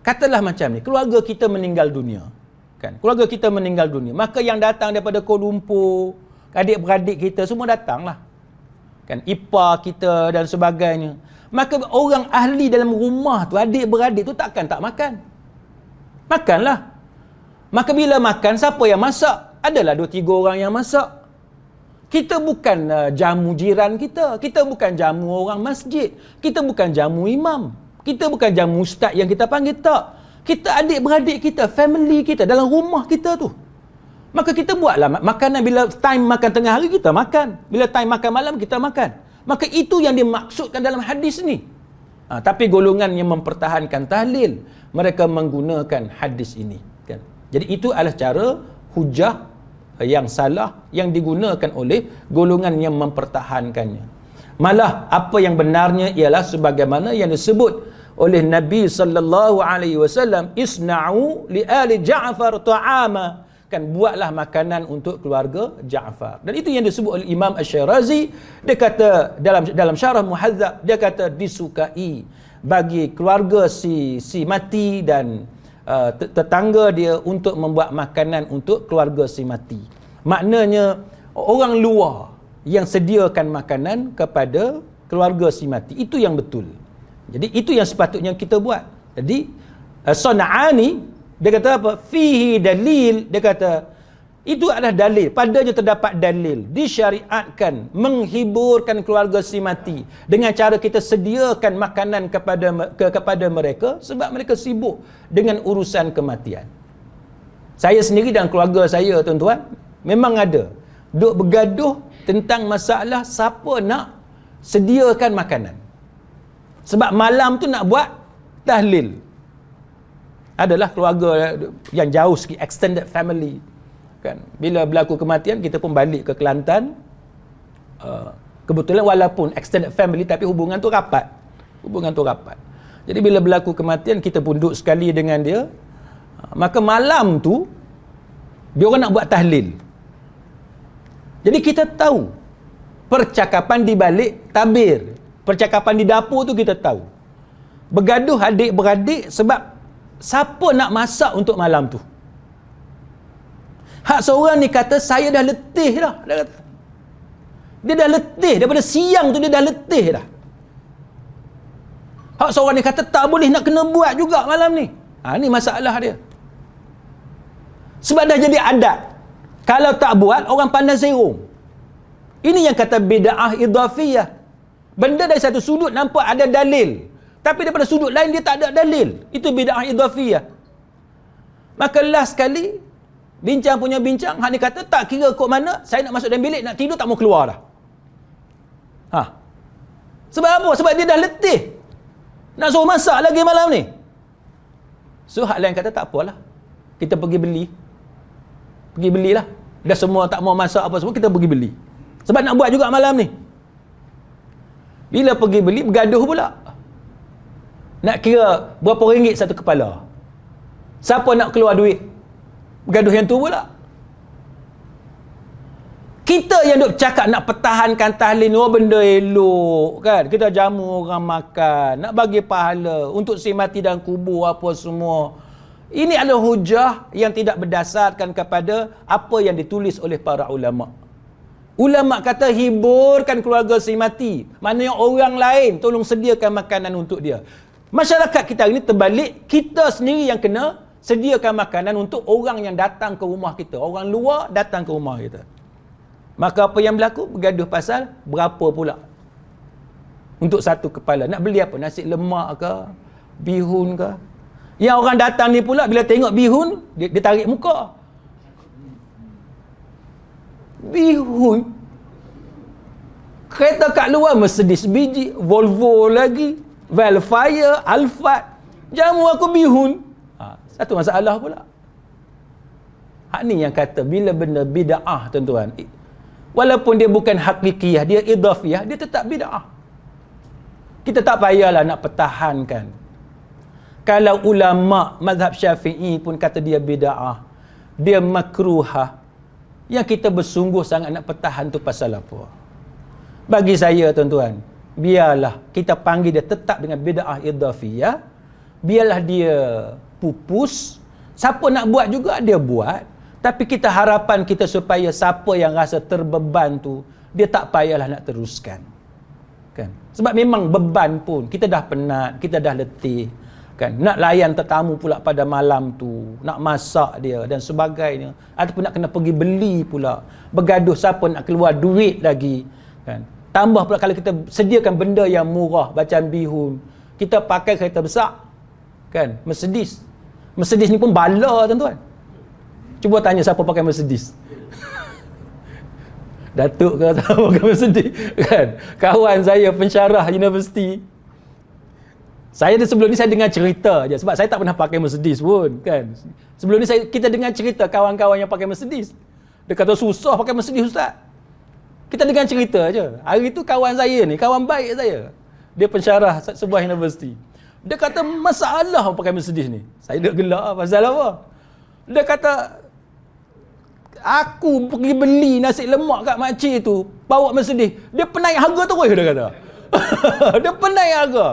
Katalah macam ni, keluarga kita meninggal dunia. Kan? Keluarga kita meninggal dunia. Maka yang datang daripada Kuala Lumpur, adik-beradik kita semua datanglah. Kan? Ipar kita dan sebagainya. Maka orang ahli dalam rumah tu, adik-beradik tu takkan tak makan. Makanlah. Maka bila makan, siapa yang masak? Adalah 2-3 orang yang masak. Kita bukan jamu jiran kita. Kita bukan jamu orang masjid. Kita bukan jamu imam. Kita bukan jamu ustaz yang kita panggil, tak. Kita adik-beradik kita, family kita, dalam rumah kita tu. Maka kita buatlah makanan, bila time makan tengah hari kita makan. Bila time makan malam kita makan. Maka itu yang dimaksudkan dalam hadis ni. Tapi golongan yang mempertahankan tahlil, mereka menggunakan hadis ini. Kan? Jadi itu adalah cara hujah yang salah yang digunakan oleh golongan yang mempertahankannya. Malah apa yang benarnya ialah sebagaimana yang disebut oleh Nabi sallallahu alaihi wasallam, isna'u li ali Ja'far ta'ama, kan, buatlah makanan untuk keluarga Ja'far. Dan itu yang disebut oleh Imam Asy-Syirazi. Dia kata dalam syarah Muhadzab, dia kata disukai bagi keluarga si mati dan tetangga dia untuk membuat makanan untuk keluarga si mati. Maknanya orang luar yang sediakan makanan kepada keluarga si mati. Itu yang betul. Jadi itu yang sepatutnya kita buat. Jadi Sana'ani dia kata apa? Fihi dalil, dia kata itu adalah dalil, padanya terdapat dalil disyariatkan menghiburkan keluarga si mati dengan cara kita sediakan makanan kepada mereka sebab mereka sibuk dengan urusan kematian. Saya sendiri dan keluarga saya, tuan-tuan, memang ada duk bergaduh tentang masalah siapa nak sediakan makanan. Sebab malam tu nak buat tahlil. Adalah keluarga yang jauh sikit, extended family. Kan? Bila berlaku kematian, kita pun balik ke Kelantan. Kebetulan walaupun extended family, tapi hubungan tu rapat. Jadi bila berlaku kematian, kita pun duduk sekali dengan dia. Maka malam tu, dia orang nak buat tahlil. Jadi kita tahu percakapan di balik tabir, percakapan di dapur tu kita tahu. Bergaduh adik-beradik sebab siapa nak masak untuk malam tu. Hak seorang ni kata, saya dah letih dah. Dia dah letih. Daripada siang tu dia dah letih dah. Hak seorang ni kata, tak boleh, nak kena buat juga malam ni. Ni masalah dia. Sebab dah jadi adat. Kalau tak buat, orang pandang serong. Ini yang kata bid'ah idhafiyah. Benda dari satu sudut nampak ada dalil, tapi daripada sudut lain dia tak ada dalil. Itu bid'ah idhafiyah. Maka last sekali bincang punya bincang, hak ni kata tak kira kok mana, saya nak masuk dalam bilik, nak tidur tak mau keluar dah. Sebab apa? Sebab dia dah letih. Nak suruh masak lagi malam ni. So hak lain kata tak apalah, kita pergi belilah. Dah semua tak mau masak apa semua, kita pergi beli. Sebab nak buat juga malam ni. Bila pergi beli, bergaduh pula. Nak kira berapa ringgit satu kepala. Siapa nak keluar duit? Bergaduh yang tu pula. Kita yang duk cakap nak pertahankan tahlil, benda elok kan. Kita jamu orang makan, nak bagi pahala untuk si mati dan kubur apa semua. Ini adalah hujah yang tidak berdasarkan kepada apa yang ditulis oleh para ulama. Ulama kata hiburkan keluarga si mati. Maknanya orang lain tolong sediakan makanan untuk dia. Masyarakat kita ini terbalik, kita sendiri yang kena sediakan makanan untuk orang yang datang ke rumah kita. Orang luar datang ke rumah kita. Maka apa yang berlaku? Bergaduh pasal berapa pula untuk satu kepala. Nak beli apa? Nasi lemak ke? Bihun ke? Yang orang datang ni pula bila tengok bihun, dia tarik muka. Bihun? Kereta kat luar Mercedes biji, Volvo lagi, Velfire, Alphard. Jamu aku bihun. Satu masalah pula. Hak ni yang kata bila benda bid'ah, tuan-tuan, walaupun dia bukan hakikiyah, dia idhafiyah, dia tetap bid'ah. Kita tak payahlah nak pertahankan. Kalau ulama mazhab Syafi'i pun kata dia bid'ah, dia makruhah, yang kita bersungguh sangat nak pertahan tu pasal apa? Bagi saya, tuan-tuan, biarlah kita panggil dia tetap dengan bid'ah idhafiyah, biarlah dia pupus. Siapa nak buat juga dia buat, tapi kita harapan kita supaya siapa yang rasa terbeban tu, dia tak payahlah nak teruskan kan? Sebab memang beban pun, kita dah penat, kita dah letih kan? Nak layan tetamu pula pada malam tu, nak masak dia dan sebagainya, ataupun nak kena pergi beli pula, bergaduh siapa nak keluar duit lagi kan? Tambah pula kalau kita sediakan benda yang murah macam bihun, kita pakai kereta besar kan, Mercedes, Mercedes ni pun bala tuan-tuan. Cuba tanya siapa pakai Mercedes. Datuk ke siapa pakai Mercedes kan? Kawan saya pensyarah universiti. Sebelum ni saya dengar cerita je sebab saya tak pernah pakai Mercedes pun kan. Sebelum ni kita dengar cerita kawan-kawan yang pakai Mercedes. Dia kata susah pakai Mercedes ustaz. Kita dengar cerita je. Hari tu kawan saya ni, kawan baik saya. Dia pensyarah sebuah universiti. Dia kata masalah pakai Mercedes ni. Saya dah gelak pasal apa? Dia kata aku pergi beli nasi lemak kat makcik tu, bawa Mercedes. Dia penaik harga terus dia kata. Dia penaik harga.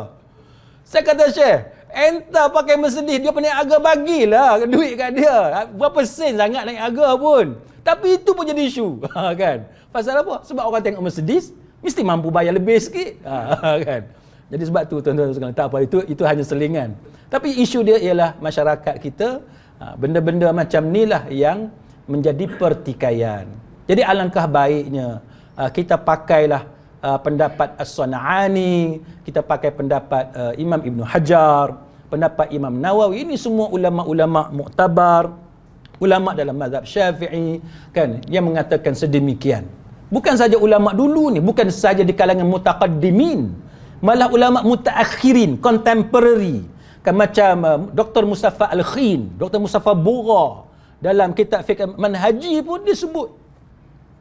Saya kata Syekh, entah pakai Mercedes dia penaik harga, bagilah duit kat dia. Berapa sen sangat naik harga pun. Tapi itu pun jadi isu. Kan? Pasal apa? Sebab orang tengok Mercedes mesti mampu bayar lebih sikit. Kan? Jadi sebab tu tuan-tuan sekalian, tak apa, itu hanya selingan. Tapi isu dia ialah masyarakat kita, benda-benda macam ni lah yang menjadi pertikaian. Jadi alangkah baiknya kita pakailah pendapat As-San'ani, kita pakai pendapat Imam Ibn Hajar, pendapat Imam Nawawi. Ini semua ulama-ulama muktabar, ulama dalam mazhab Syafi'i kan, yang mengatakan sedemikian. Bukan saja ulama dulu ni, bukan saja di kalangan mutaqaddimin, malah ulama mutaakhirin, contemporary kan, macam Dr. Mustafa Al-Khin, Dr. Mustafa Bora dalam kitab fiqh manhaji pun disebut.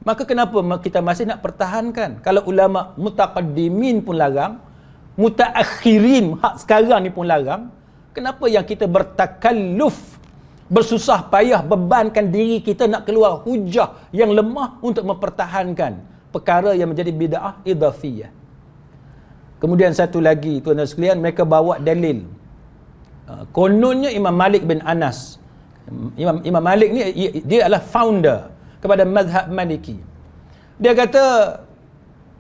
Maka kenapa kita masih nak pertahankan? Kalau ulama mutaqaddimin pun larang, mutaakhirin hak sekarang ni pun larang, kenapa yang kita bertakalluf, bersusah payah bebankan diri kita nak keluar hujah yang lemah untuk mempertahankan perkara yang menjadi bid'ah idhafiyah? Kemudian satu lagi tuan-tuan sekalian, mereka bawa dalil. Kononnya Imam Malik bin Anas. Imam Malik ni dia adalah founder kepada mazhab Maliki. Dia kata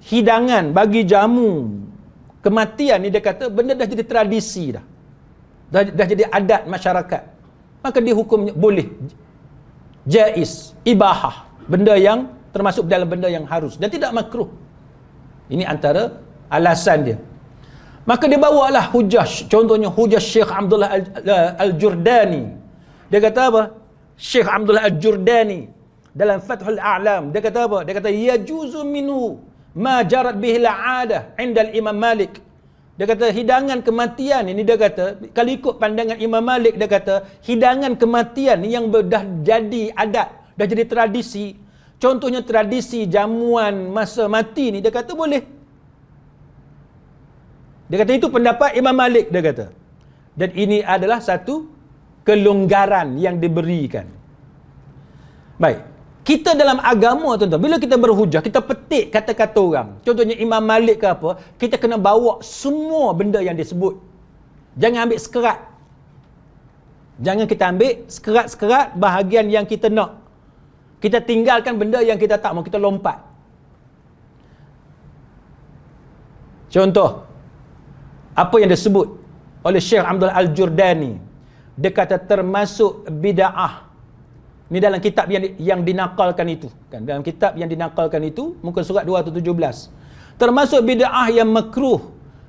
hidangan bagi jamu kematian ni, dia kata benda dah jadi tradisi dah. Dah jadi adat masyarakat. Maka dia hukumnya boleh, jaiz, ibahah, benda yang termasuk dalam benda yang harus dan tidak makruh. Ini antara alasan dia. Maka dia bawalah hujah, contohnya hujah Syekh Abdullah Al-Jurdani. Dia kata apa? Syekh Abdullah Al-Jurdani dalam Fathul A'lam, dia kata apa? Dia kata yajuzu minhu ma jarat bihi al-'adah 'inda al-Imam Malik. Dia kata hidangan kematian ini, dia kata kalau ikut pandangan Imam Malik, dia kata hidangan kematian yang dah jadi adat, dah jadi tradisi. Contohnya tradisi jamuan masa mati ni, dia kata boleh. Dia kata itu pendapat Imam Malik, dia kata. Dan ini adalah satu kelonggaran yang diberikan. Baik. Kita dalam agama tuan-tuan, bila kita berhujah, kita petik kata-kata orang. Contohnya Imam Malik ke apa, kita kena bawa semua benda yang disebut. Jangan ambil sekerat. Jangan kita ambil sekerat-sekerat bahagian yang kita nak. Kita tinggalkan benda yang kita tak mau, kita lompat. Contoh, apa yang disebut oleh Syekh Abdul Al-Jurdani, dia kata termasuk bid'ah. Ini dalam kitab yang dinakalkan itu kan, dalam kitab yang dinakalkan itu muka surat 217. Termasuk bid'ah yang makruh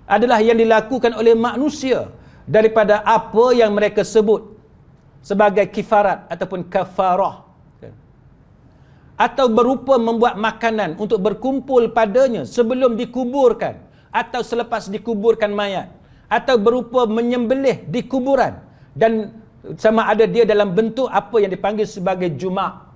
adalah yang dilakukan oleh manusia daripada apa yang mereka sebut sebagai kifarat ataupun kafarah kan, atau berupa membuat makanan untuk berkumpul padanya sebelum dikuburkan atau selepas dikuburkan mayat, atau berupa menyembelih di kuburan, dan sama ada dia dalam bentuk apa yang dipanggil sebagai juma'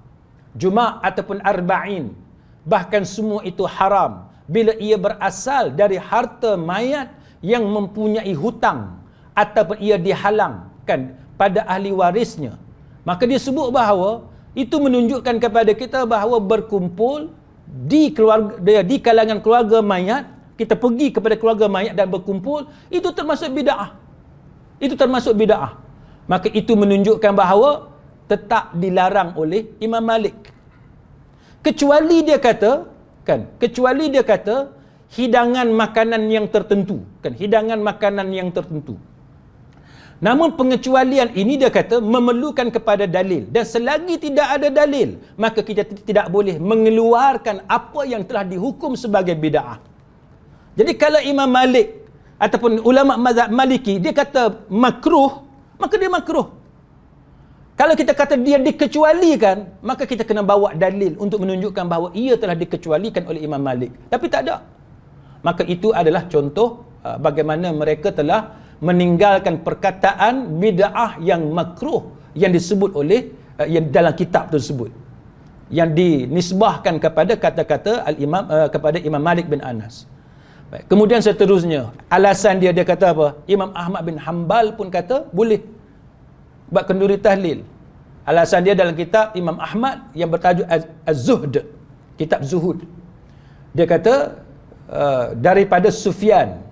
ataupun arba'in. Bahkan semua itu haram bila ia berasal dari harta mayat yang mempunyai hutang ataupun ia dihalangkan pada ahli warisnya. Maka dia sebut bahawa itu menunjukkan kepada kita bahawa berkumpul di keluarga, di kalangan keluarga mayat, kita pergi kepada keluarga mayat dan berkumpul, itu termasuk bid'ah. Itu termasuk bid'ah. Maka itu menunjukkan bahawa tetap dilarang oleh Imam Malik. Kecuali dia kata, hidangan makanan yang tertentu, kan, hidangan makanan yang tertentu. Namun pengecualian ini dia kata memerlukan kepada dalil, dan selagi tidak ada dalil, maka kita tidak boleh mengeluarkan apa yang telah dihukum sebagai bid'ah. Jadi kalau Imam Malik ataupun ulama mazhab Maliki dia kata makruh, maka dia makruh. Kalau kita kata dia dikecualikan, maka kita kena bawa dalil untuk menunjukkan bahawa ia telah dikecualikan oleh Imam Malik. Tapi tak ada. Maka itu adalah contoh bagaimana mereka telah meninggalkan perkataan bid'ah yang makruh yang disebut oleh yang dalam kitab tersebut, yang dinisbahkan kepada kata-kata al-Imam kepada Imam Malik bin Anas. Baik. Kemudian seterusnya, alasan dia kata apa? Imam Ahmad bin Hanbal pun kata boleh buat kenduri tahlil. Alasan dia dalam kitab Imam Ahmad yang bertajuk Az-Zuhd, kitab Zuhud. Dia kata daripada Sufyan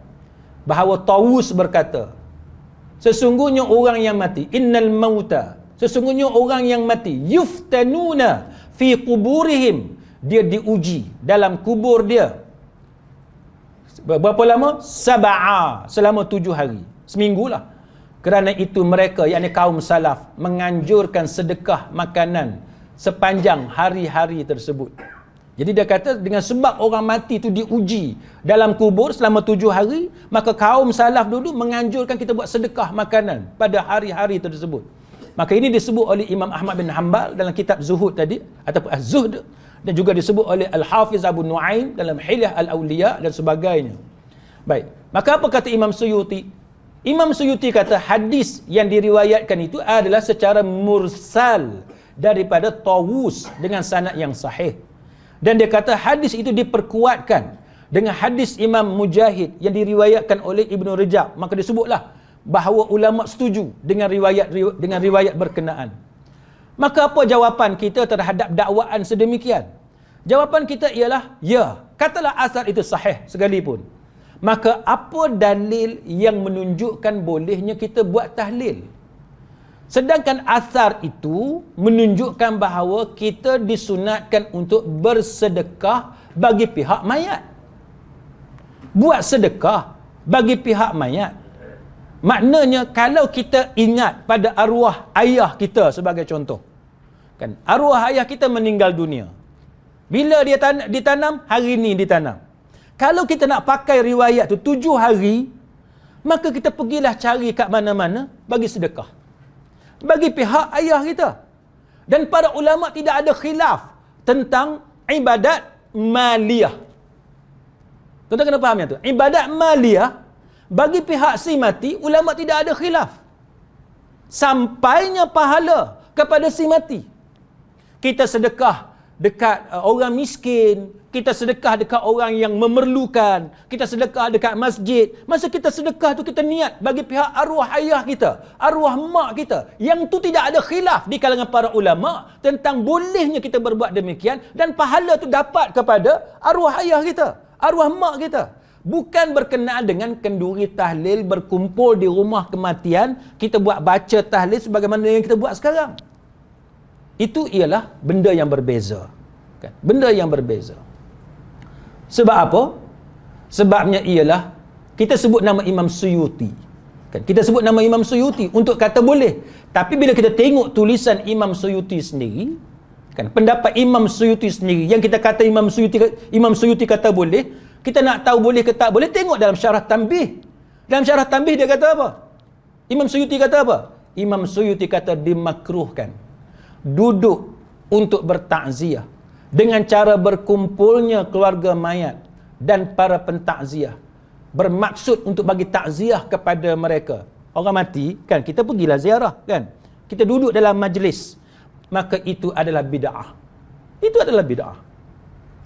bahawa Tawus berkata, sesungguhnya orang yang mati, innal mauta, sesungguhnya orang yang mati, yuftanuna fi quburihim, dia diuji dalam kubur dia. Berapa lama? Selama 7 hari. Seminggulah. Kerana itu mereka, yakni kaum salaf, menganjurkan sedekah makanan sepanjang hari-hari tersebut. Jadi dia kata dengan sebab orang mati itu diuji dalam kubur selama 7 hari, maka kaum salaf dulu menganjurkan kita buat sedekah makanan pada hari-hari tersebut. Maka ini disebut oleh Imam Ahmad bin Hanbal dalam kitab Zuhud tadi, ataupun Az-Zuhd, dan juga disebut oleh Al-Hafiz Abu Nu'aim dalam Hilyah Al-Awliya dan sebagainya. Baik, maka apa kata Imam Suyuti? Imam Suyuti kata hadis yang diriwayatkan itu adalah secara mursal daripada Tawus dengan sanad yang sahih. Dan dia kata hadis itu diperkuatkan dengan hadis Imam Mujahid yang diriwayatkan oleh Ibnu Rajab. Maka disebutlah bahawa ulama setuju dengan riwayat berkenaan. Maka apa jawapan kita terhadap dakwaan sedemikian? Jawapan kita ialah, ya, katalah asar itu sahih sekalipun. Maka apa dalil yang menunjukkan bolehnya kita buat tahlil? Sedangkan asar itu menunjukkan bahawa kita disunatkan untuk bersedekah bagi pihak mayat. Buat sedekah bagi pihak mayat. Maknanya kalau kita ingat pada arwah ayah kita sebagai contoh, kan, arwah ayah kita meninggal dunia. Bila dia ditanam? Hari ini ditanam. Kalau kita nak pakai riwayat tu 7 hari, maka kita pergilah cari kat mana-mana bagi sedekah bagi pihak ayah kita. Dan para ulama tidak ada khilaf tentang ibadat maliyah. Tuan-tuan kena faham yang tu. Ibadat maliyah bagi pihak si mati, ulama tidak ada khilaf. Sampainya pahala kepada si mati. Kita sedekah dekat orang miskin, kita sedekah dekat orang yang memerlukan, kita sedekah dekat masjid. Masa kita sedekah tu kita niat bagi pihak arwah ayah kita, arwah mak kita. Yang tu tidak ada khilaf di kalangan para ulama tentang bolehnya kita berbuat demikian, dan pahala tu dapat kepada arwah ayah kita, arwah mak kita. Bukan berkenaan dengan kenduri tahlil berkumpul di rumah kematian, kita buat baca tahlil sebagaimana yang kita buat sekarang. Itu ialah benda yang berbeza. Kan? Benda yang berbeza. Sebab apa? Sebabnya ialah kita sebut nama Imam Suyuti. Kan? Kita sebut nama Imam Suyuti untuk kata boleh. Tapi bila kita tengok tulisan Imam Suyuti sendiri, kan, pendapat Imam Suyuti sendiri yang kita kata Imam Suyuti kata boleh, kita nak tahu boleh ke tak boleh, tengok dalam Syarah Tanbih. Dalam Syarah Tanbih dia kata apa? Imam Suyuti kata apa? Imam Suyuti kata dimakruhkan duduk untuk bertakziah dengan cara berkumpulnya keluarga mayat dan para pentakziah, bermaksud untuk bagi takziah kepada mereka. Orang mati, kan, kita pergilah ziarah, kan, kita duduk dalam majlis, maka itu adalah bid'ah. Itu adalah bid'ah.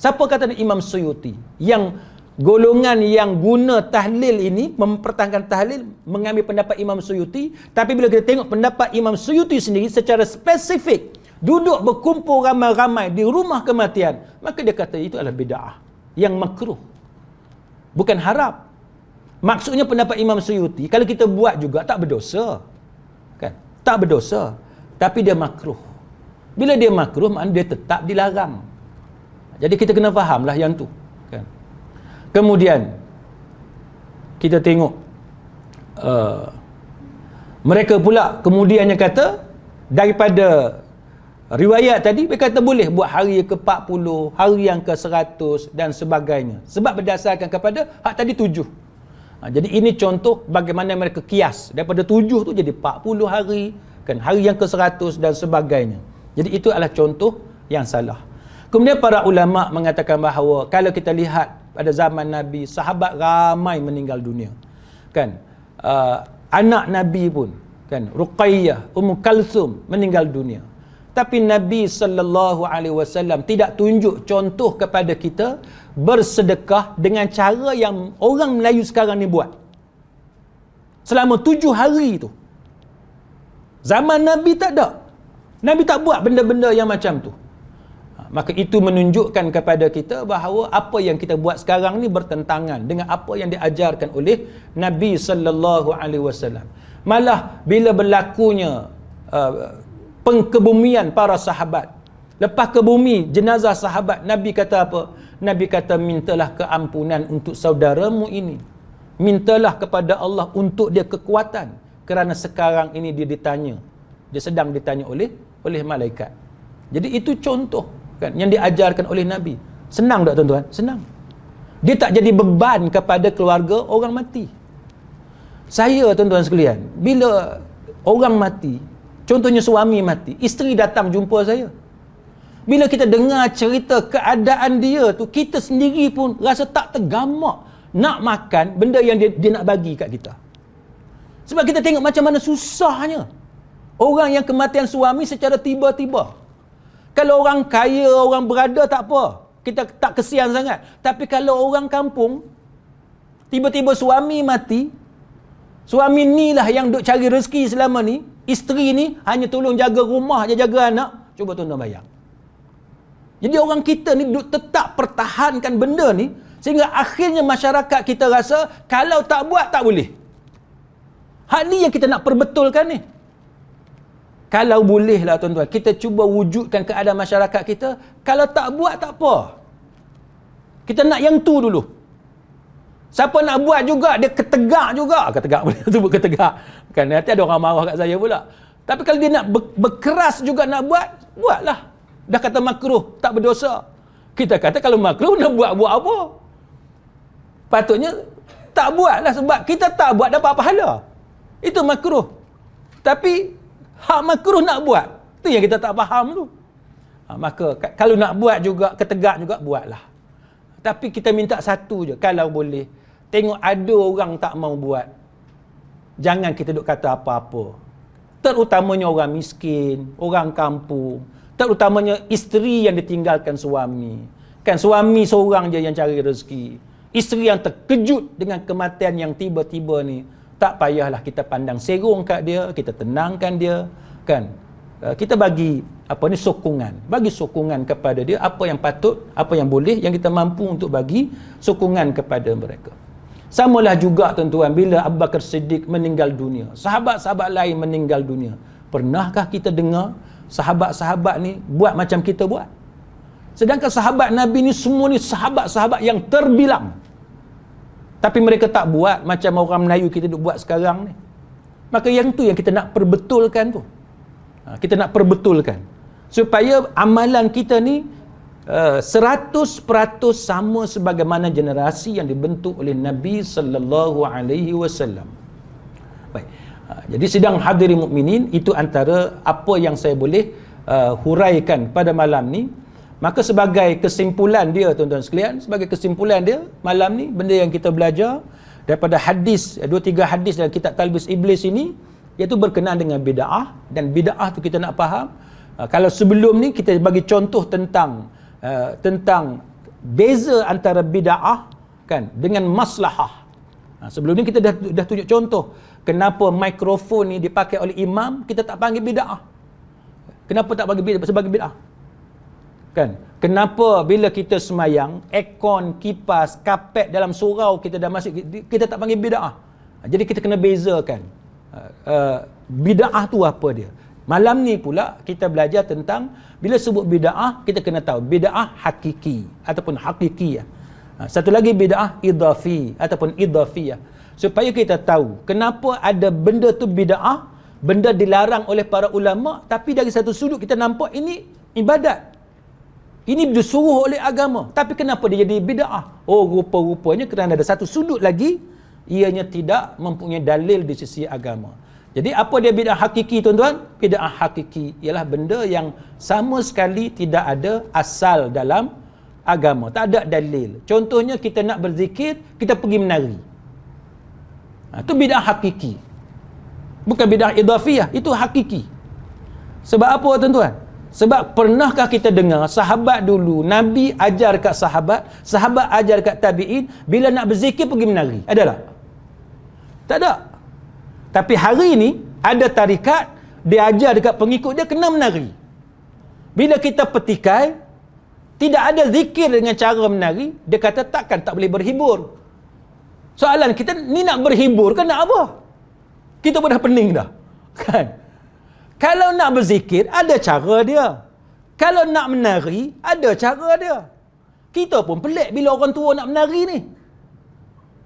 Siapa kata Imam Suyuti? Yang golongan yang guna tahlil ini, mempertahankan tahlil, mengambil pendapat Imam Suyuti. Tapi bila kita tengok pendapat Imam Suyuti sendiri secara spesifik, duduk berkumpul ramai-ramai di rumah kematian, maka dia kata itu adalah bid'ah yang makruh, bukan haram. Maksudnya pendapat Imam Suyuti, kalau kita buat juga tak berdosa, kan? Tak berdosa, tapi dia makruh. Bila dia makruh, maknanya dia tetap dilarang. Jadi kita kena fahamlah yang tu, kan? Kemudian kita tengok mereka pula kemudiannya kata daripada riwayat tadi, mereka kata boleh buat hari ke-40, hari yang ke-100 dan sebagainya. Sebab berdasarkan kepada hak tadi 7. Jadi ini contoh bagaimana mereka kias. Daripada 7 tu jadi 40 hari, kan, hari yang ke-100 dan sebagainya. Jadi itu adalah contoh yang salah. Kemudian para ulama mengatakan bahawa kalau kita lihat pada zaman Nabi, sahabat ramai meninggal dunia, kan, anak Nabi pun, kan, Ruqayyah, Ummu Kalsum meninggal dunia. Tapi Nabi SAW tidak tunjuk contoh kepada kita bersedekah dengan cara yang orang Melayu sekarang ni buat. Selama 7 hari tu. Zaman Nabi tak ada. Nabi tak buat benda-benda yang macam tu. Maka itu menunjukkan kepada kita bahawa apa yang kita buat sekarang ni bertentangan dengan apa yang diajarkan oleh Nabi SAW. Malah bila berlakunya pengkebumian para sahabat, lepas kebumi jenazah sahabat, Nabi kata apa? Nabi kata, mintalah keampunan untuk saudaramu ini, mintalah kepada Allah untuk dia kekuatan, kerana sekarang ini dia sedang ditanya oleh malaikat. Jadi itu contoh, kan, yang diajarkan oleh Nabi. Senang tak tuan-tuan? Senang. Dia tak jadi beban kepada keluarga orang mati. Saya, tuan-tuan sekalian, bila orang mati, contohnya suami mati, isteri datang jumpa saya. Bila kita dengar cerita keadaan dia tu, kita sendiri pun rasa tak tergamak nak makan benda yang dia nak bagi kat kita. Sebab kita tengok macam mana susahnya orang yang kematian suami secara tiba-tiba. Kalau orang kaya, orang berada, tak apa, kita tak kesian sangat. Tapi kalau orang kampung, tiba-tiba suami mati, suami ni lah yang duk cari rezeki selama ni, isteri ni hanya tolong jaga rumah je, jaga anak. Cuba tuan-tuan bayang. Jadi orang kita ni duk tetap pertahankan benda ni, sehingga akhirnya masyarakat kita rasa kalau tak buat tak boleh. Hal ni yang kita nak perbetulkan ni. Kalau boleh lah tuan-tuan, kita cuba wujudkan keadaan masyarakat kita, kalau tak buat tak apa. Kita nak yang tu dulu. Siapa nak buat juga, dia ketegak juga. Ketegak boleh sebut ketegak. Kan nanti ada orang marah kat saya pula. Tapi kalau dia nak berkeras juga nak buat, buatlah. Dah kata makruh, tak berdosa. Kita kata kalau makruh nak buat apa? Patutnya tak buatlah, sebab kita tak buat dapat pahala. Itu makruh. Tapi hak makruh nak buat, tu yang kita tak faham tu. Maka kalau nak buat juga, ketegak juga, buatlah. Tapi kita minta satu je, kalau boleh, tengok ada orang tak mau buat, jangan kita duk kata apa-apa. Terutamanya orang miskin, orang kampung, terutamanya isteri yang ditinggalkan suami. Kan suami seorang je yang cari rezeki. Isteri yang terkejut dengan kematian yang tiba-tiba ni, tak payahlah kita pandang serong kat dia, kita tenangkan dia, kan. Kita bagi sokongan, bagi sokongan kepada dia, apa yang patut, apa yang boleh, yang kita mampu untuk bagi sokongan kepada mereka. Samalah juga tuan-tuan, bila Abu Bakar Siddiq meninggal dunia, sahabat-sahabat lain meninggal dunia, pernahkah kita dengar sahabat-sahabat ni buat macam kita buat? Sedangkan sahabat Nabi ni semua ni sahabat-sahabat yang terbilang, tapi mereka tak buat macam orang Melayu kita duk buat sekarang ni. Maka yang tu yang kita nak perbetulkan tu. Kita nak perbetulkan supaya amalan kita ni 100% sama sebagaimana generasi yang dibentuk oleh Nabi sallallahu alaihi wasallam. Baik. Jadi sidang hadirin mukminin, itu antara apa yang saya boleh huraikan pada malam ni. Maka sebagai kesimpulan dia tuan-tuan sekalian, sebagai kesimpulan dia malam ni, benda yang kita belajar daripada hadis, 2-3 hadis dalam kitab Talbis Iblis ini, iaitu berkenaan dengan bid'ah. Dan bid'ah tu kita nak faham, kalau sebelum ni kita bagi contoh tentang beza antara bid'ah, kan, dengan maslahah. Sebelum ni kita dah tunjuk contoh kenapa mikrofon ni dipakai oleh imam, kita tak panggil bid'ah. Kenapa tak panggil bid'ah? Sebagai bid'ah. Kan? Kenapa bila kita semayang, aircon, kipas, kapet dalam surau kita dah masuk, kita tak panggil bid'ah. Jadi kita kena bezakan bid'ah tu apa dia. Malam ni pula kita belajar tentang, bila sebut bid'ah, kita kena tahu bid'ah hakiki ataupun hakikiyah. Satu lagi bid'ah idafi ataupun idafiyah. Supaya kita tahu kenapa ada benda tu bid'ah, benda dilarang oleh para ulama, tapi dari satu sudut kita nampak ini ibadat. Ini disuruh oleh agama, tapi kenapa dia jadi bid'ah? Oh, rupa-rupanya kerana ada satu sudut lagi, ianya tidak mempunyai dalil di sisi agama. Jadi apa dia bid'ah hakiki tuan-tuan? Bid'ah hakiki ialah benda yang sama sekali tidak ada asal dalam agama, tak ada dalil. Contohnya kita nak berzikir, kita pergi menari. Itu bid'ah hakiki. Bukan bid'ah idhafiyah, itu hakiki. Sebab apa tuan-tuan? Sebab pernahkah kita dengar sahabat dulu, Nabi ajar kat sahabat, sahabat ajar kat tabi'in, bila nak berzikir pergi menari? Ada tak? Tak ada. Tapi hari ini ada tarikat, dia ajar dekat pengikut dia kena menari. Bila kita petikai, tidak ada zikir dengan cara menari, dia kata tak boleh berhibur. Soalan kita ni nak berhibur ke nak apa? Kita pun dah pening dah. Kan? Kalau nak berzikir, ada cara dia. Kalau nak menari, ada cara dia. Kita pun pelik bila orang tua nak menari ni.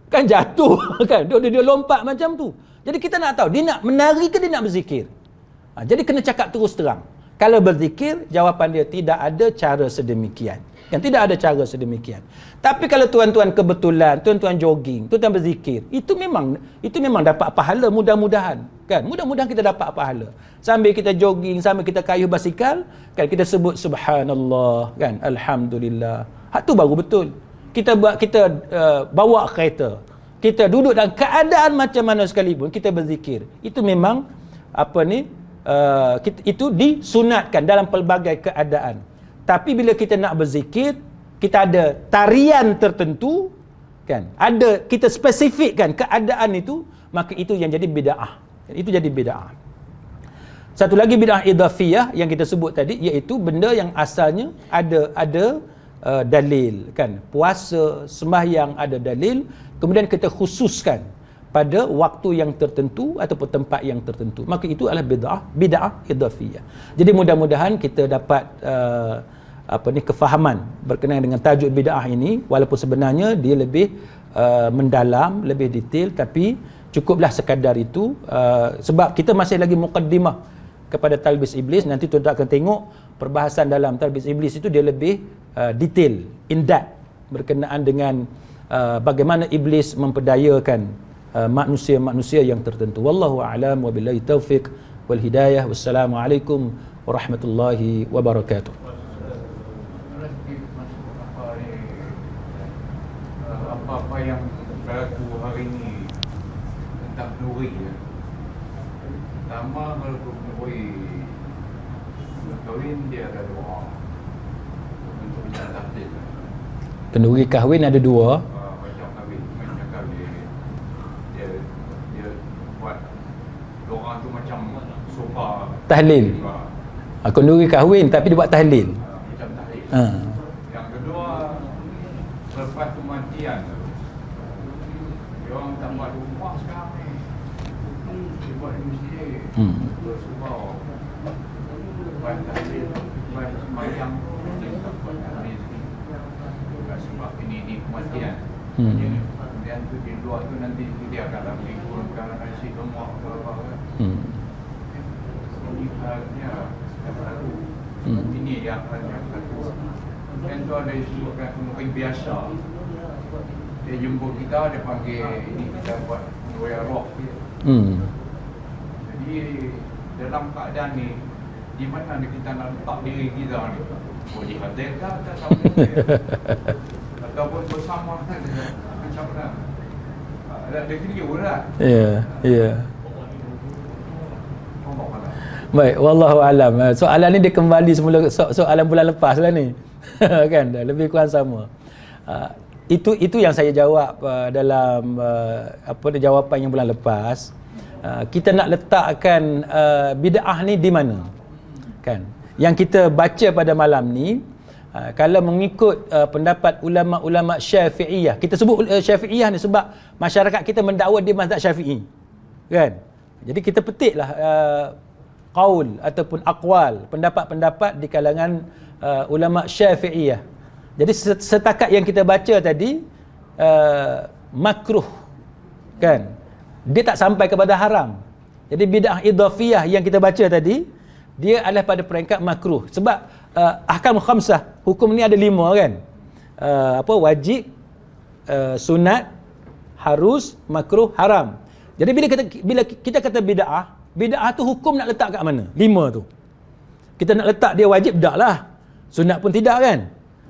Kan jatuh. Kan? Dia lompat macam tu. Jadi kita nak tahu, dia nak menari ke dia nak berzikir? Jadi kena cakap terus terang. Kalau berzikir, jawapan dia tidak ada cara sedemikian. Yang tidak ada cara sedemikian. Tapi kalau tuan-tuan kebetulan, tuan-tuan jogging, tuan-tuan berzikir, itu memang dapat pahala mudah-mudahan. Kan? Mudah-mudahan kita dapat pahala. Sambil kita jogging, sambil kita kayuh basikal, kan kita sebut subhanallah, kan? Alhamdulillah. Hak tu baru betul. Kita bawa kereta. Kita duduk dalam keadaan macam mana sekalipun, kita berzikir. Itu memang itu disunatkan dalam pelbagai keadaan. Tapi bila kita nak berzikir, kita ada tarian tertentu, kan? Kita spesifikkan keadaan itu, maka itu yang jadi bid'ah. Itu jadi bid'ah. Satu lagi bid'ah idhafiyah yang kita sebut tadi, iaitu benda yang asalnya ada dalil, kan? Puasa, sembahyang ada dalil, kemudian kita khususkan pada waktu yang tertentu ataupun tempat yang tertentu, maka itu adalah bid'ah idhafiyah. Jadi mudah-mudahan kita dapat kefahaman berkenaan dengan tajuk bid'ah ini, walaupun sebenarnya dia lebih mendalam, lebih detail, tapi cukuplah sekadar itu, sebab kita masih lagi muqaddimah kepada talbis iblis. Nanti tuan-tuan akan tengok perbahasan dalam talbis iblis itu dia lebih detail, in depth, berkenaan dengan bagaimana iblis memperdayakan manusia-manusia yang tertentu. Wallahu a'lam wa billahi taufiq wal hidayah. Wassalamualaikum warahmatullahi wabarakatuh. Apa yang berlaku hari ini tentang nuri ya. Pertama, kalau nuri kahwin dia ada dua untuk bincang takdir. Kenduri kahwin ada dua. Macam kahwin dia buat orang tu macam sofa Tahlil. Kenduri kahwin tapi dia buat tahlil. Macam tahlil. Ha. Yang kedua, selepas kematian dia orang tak buat rumah sekarang ni, dia buat di masjid, bersumpah lepas tahlil, lepas sembahyang dia tak buat tahlil sebab ini kematian. Kemudian tu di luar tu nanti dia akan kurangkan nasi lemak ke apa kan. Ini halnya yang berlaku. Ini yang berlaku. Dan tu ada disebutkan mungkin biasa. Dia jumpa kita, dia panggil ini kita buat royal rock. Jadi dalam keadaan ni, di mana kita nak letak diri kita ni? Boleh hadir ke tak sama ataupun bersama macam mana? Ada video lah. Ya. Baik, wallahu alam. Soalan ni dia kembali semula soalan bulan lepas lah ni. Kan dah lebih kurang sama. Itu yang saya jawab dalam jawapan yang bulan lepas. Kita nak letakkan bid'ah ni di mana? Kan? Yang kita baca pada malam ni, kalau mengikut pendapat ulama-ulama Syafi'iyah, kita sebut Syafi'iyah ni sebab masyarakat kita mendakwa dia mazhab Syafi'i. Kan? Jadi kita petiklah qaul ataupun aqwal, pendapat-pendapat di kalangan ulama Syafi'iyah. Jadi setakat yang kita baca tadi makruh, kan? Dia tak sampai kepada haram. Jadi bid'ah idhafiyah yang kita baca tadi, dia adalah pada peringkat makruh. Sebab ahkam khamsah, hukum ni ada 5 kan? Wajib, sunat, harus, makruh, haram. Jadi bila kita kata bid'ah, bid'ah tu hukum nak letak kat mana? 5 tu. Kita nak letak dia wajib, tak lah. Sunat pun tidak kan?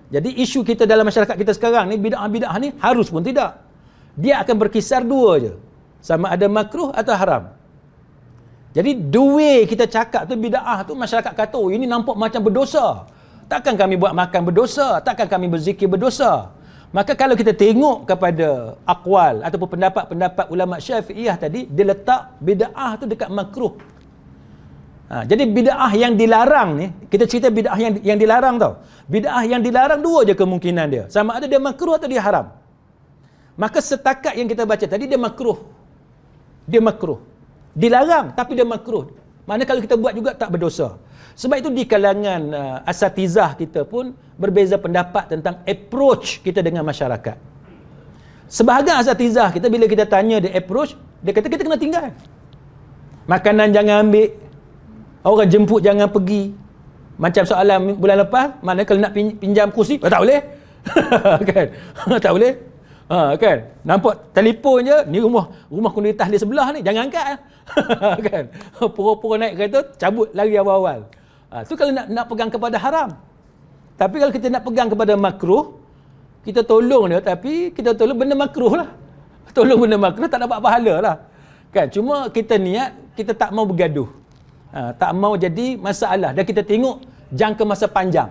Jadi isu kita dalam masyarakat kita sekarang ni, bid'ah-bid'ah ni harus pun tidak. Dia akan berkisar 2 je. Sama ada makruh atau haram. Jadi the way kita cakap tu bid'ah tu, masyarakat kata, oh ini nampak macam berdosa. Takkan kami buat makan berdosa, takkan kami berzikir berdosa. Maka kalau kita tengok kepada akwal ataupun pendapat-pendapat ulama Syafi'iyah tadi, dia letak bid'ah tu dekat makruh. Jadi bid'ah yang dilarang ni, kita cerita bid'ah yang dilarang tau. Bid'ah yang dilarang 2 je kemungkinan dia. Sama ada dia makruh atau dia haram. Maka setakat yang kita baca tadi, dia makruh. Dia makruh. Dilarang tapi dia makruh. Mana kalau kita buat juga tak berdosa. Sebab itu di kalangan asatizah kita pun berbeza pendapat tentang approach kita dengan masyarakat. Sebahagian asatizah kita bila kita tanya dia approach, dia kata kita kena tinggal. Makanan jangan ambil. Orang jemput jangan pergi. Macam soalan bulan lepas, mana kalau nak pinjam kursi, tak boleh. Kan? Tak boleh. Kan? Nampak telefon je, ni rumah komunitas di sebelah ni, jangan angkat. Kan? Pura-pura naik kereta, cabut lari awal-awal. Tu kalau nak pegang kepada haram. Tapi kalau kita nak pegang kepada makruh, kita tolong dia, tapi kita tolong benda makruh lah. Tolong benda makruh, tak dapat pahala lah. Kan? Cuma kita niat, kita tak mau bergaduh. Tak mau jadi masalah. Dan kita tengok jangka masa panjang.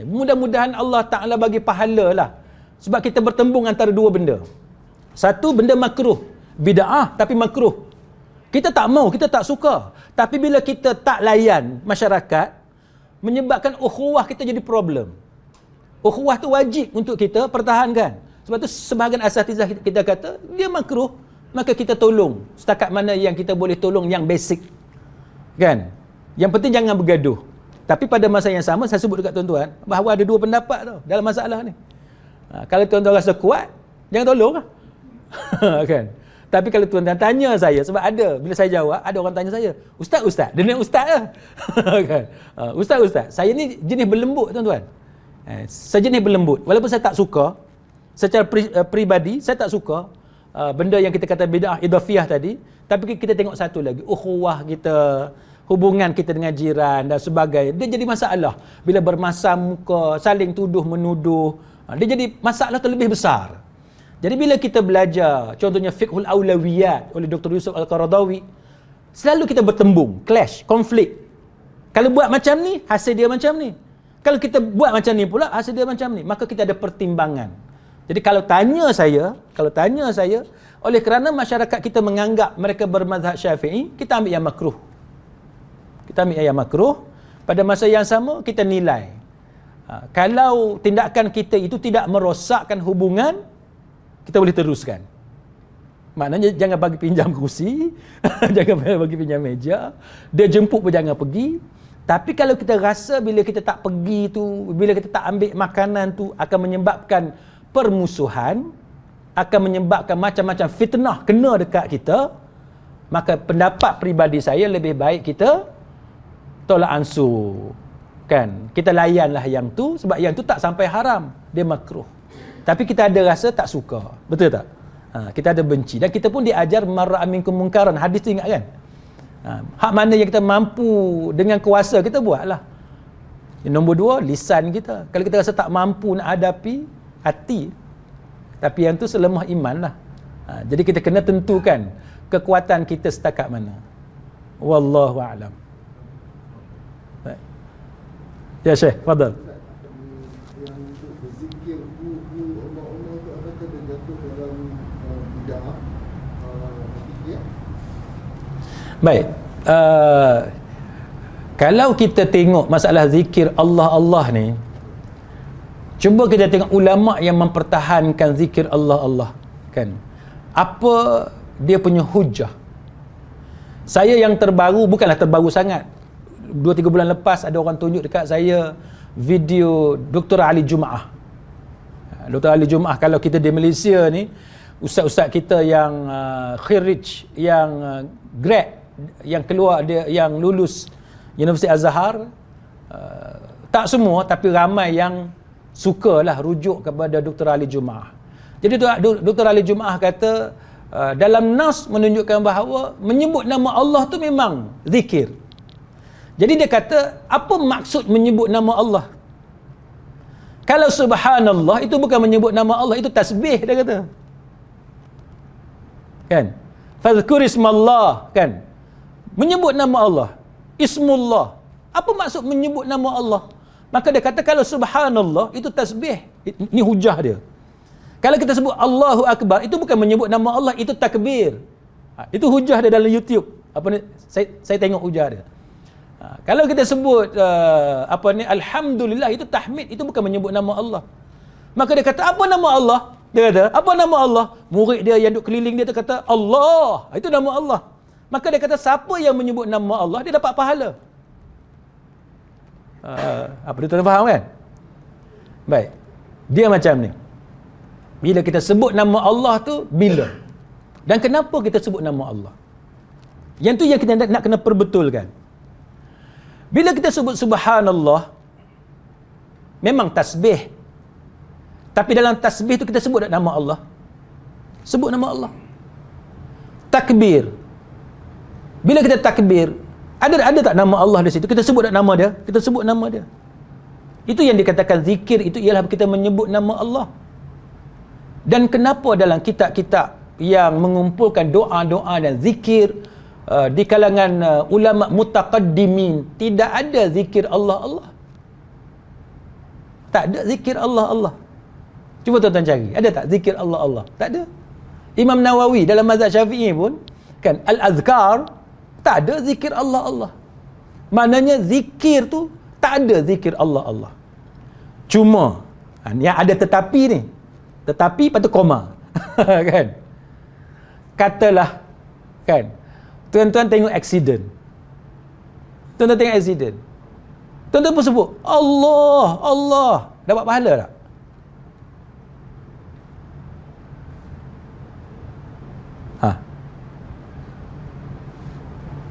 Mudah-mudahan Allah Ta'ala bagi pahala lah. Sebab kita bertembung antara 2 benda. Satu, benda makruh. Bid'ah tapi makruh. Kita tak mau, kita tak suka. Tapi bila kita tak layan masyarakat, menyebabkan ukhuwah kita jadi problem. Ukhuwah tu wajib untuk kita pertahankan. Sebab tu sebahagian asatizah kita kata, dia makruh, maka kita tolong. Setakat mana yang kita boleh tolong yang basic. Kan? Yang penting jangan bergaduh. Tapi pada masa yang sama, saya sebut dekat tuan-tuan, bahawa ada 2 pendapat tau dalam masalah ni. Kalau tuan-tuan rasa kuat, jangan tolong lah. Kan? Tapi kalau tuan-tuan tanya saya, sebab ada, bila saya jawab, ada orang tanya saya, Ustaz, dia ni ustaz lah. Kan? Ustaz, saya ni jenis berlembut tuan-tuan. Saya jenis berlembut. Walaupun saya tak suka, secara peribadi, saya tak suka benda yang kita kata bid'ah idhafiyah tadi, tapi kita tengok satu lagi, ukhuwah kita, hubungan kita dengan jiran dan sebagainya, dia jadi masalah. Bila bermasam muka, saling tuduh menuduh, dia jadi masalah terlebih besar. Jadi bila kita belajar, contohnya Fiqhul Aulawiyat oleh Dr. Yusuf Al-Qaradawi, selalu kita bertembung, clash, konflik. Kalau buat macam ni, hasil dia macam ni. Kalau kita buat macam ni pula, hasil dia macam ni. Maka kita ada pertimbangan. Jadi kalau tanya saya, oleh kerana masyarakat kita menganggap mereka bermazhab Syafi'i, kita ambil yang makruh. Kita ambil yang makruh. Pada masa yang sama, kita nilai. Kalau tindakan kita itu tidak merosakkan hubungan, kita boleh teruskan. Maknanya jangan bagi pinjam kursi, jangan bagi pinjam meja, dia jemput pun jangan pergi. Tapi kalau kita rasa bila kita tak pergi tu, bila kita tak ambil makanan tu akan menyebabkan permusuhan, akan menyebabkan macam-macam fitnah kena dekat kita, maka pendapat peribadi saya lebih baik kita tolak ansur. Kan? Kita layanlah yang tu, sebab yang tu tak sampai haram, dia makruh. Tapi kita ada rasa tak suka. Betul tak? Kita ada benci. Dan kita pun diajar marra minkum munkaran. Hadis tu ingat kan? Hak mana yang kita mampu dengan kuasa, kita buatlah. Yang nombor 2, lisan kita. Kalau kita rasa tak mampu nak hadapi, hati. Tapi yang tu selemah iman lah. Jadi kita kena tentukan kekuatan kita setakat mana. Wallahu a'lam. Ya Syekh, fadal. Baik. Kalau kita tengok masalah zikir Allah ni, cuba kita tengok ulama yang mempertahankan zikir Allah kan. Apa dia punya hujah? Saya yang terbaru, bukanlah terbaru sangat, 2-3 bulan lepas ada orang tunjuk dekat saya video Dr. Ali Jumaah. Dr. Ali Jumaah, kalau kita di Malaysia ni, ustaz-ustaz kita yang khirij, yang grad, yang keluar, dia yang lulus Universiti Azhar, tak semua tapi ramai yang sukalah rujuk kepada Dr. Ali Jumaah. Jadi Dr. Ali Jumaah kata dalam nas menunjukkan bahawa menyebut nama Allah tu memang zikir. Jadi dia kata, apa maksud menyebut nama Allah? Kalau subhanallah itu bukan menyebut nama Allah, itu tasbih, dia kata. Kan? Fadhkur ismallah, kan? Menyebut nama Allah, ismullah. Apa maksud menyebut nama Allah? Maka dia kata kalau subhanallah itu tasbih. Ini hujah dia. Kalau kita sebut Allahu Akbar, itu bukan menyebut nama Allah, itu takbir. Itu hujah dia dalam YouTube. Apa ni? Saya tengok hujah dia. Kalau kita sebut alhamdulillah, itu tahmid, itu bukan menyebut nama Allah. Maka dia kata, apa nama Allah? Dia kata, apa nama Allah? Murid dia yang duduk keliling dia tu kata, Allah. Itu nama Allah. Maka dia kata, siapa yang menyebut nama Allah, dia dapat pahala. Apa dia tuan faham kan? Baik. Dia macam ni. Bila kita sebut nama Allah tu, bila? Dan kenapa kita sebut nama Allah? Yang tu yang kita nak kena perbetulkan. Bila kita sebut subhanallah, memang tasbih. Tapi dalam tasbih tu kita sebut nama Allah. Sebut nama Allah. Takbir. Bila kita takbir, ada tak nama Allah di situ? Kita sebut nama dia. Kita sebut nama dia. Itu yang dikatakan zikir, itu ialah kita menyebut nama Allah. Dan kenapa dalam kitab-kitab yang mengumpulkan doa-doa dan zikir di kalangan ulama mutaqaddimin tidak ada zikir Allah. Tak ada zikir Allah. Cuba tuan-tuan cari, ada tak zikir Allah? Tak ada. Imam Nawawi dalam mazhab Syafi'i pun kan al-azkar tak ada zikir Allah. Maknanya zikir tu tak ada zikir Allah. Cuma yang ada tetapi ni. Tetapi patut koma. Kan? Katalah kan. Tuan-tuan tengok accident. Tuan-tuan pun sebut Allah. Dapat pahala tak?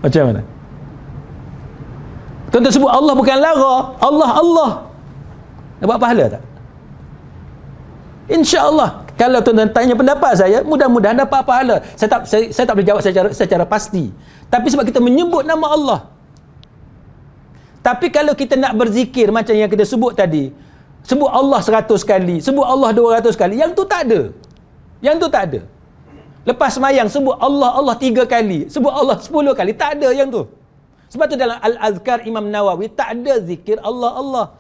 Macam mana? Tuan-tuan sebut Allah bukan lara. Allah. Dapat pahala tak? InsyaAllah. Kalau tuan-tuan tanya pendapat saya, mudah-mudahan dapat pahala. Saya tak boleh jawab secara pasti. Tapi sebab kita menyebut nama Allah. Tapi kalau kita nak berzikir macam yang kita sebut tadi, sebut Allah 100 kali, sebut Allah 200 kali, yang tu tak ada. Lepas semayang sebut Allah 3 kali, sebut Allah 10 kali, tak ada yang tu. Sebab tu dalam Al-Azkar Imam Nawawi tak ada zikir Allah.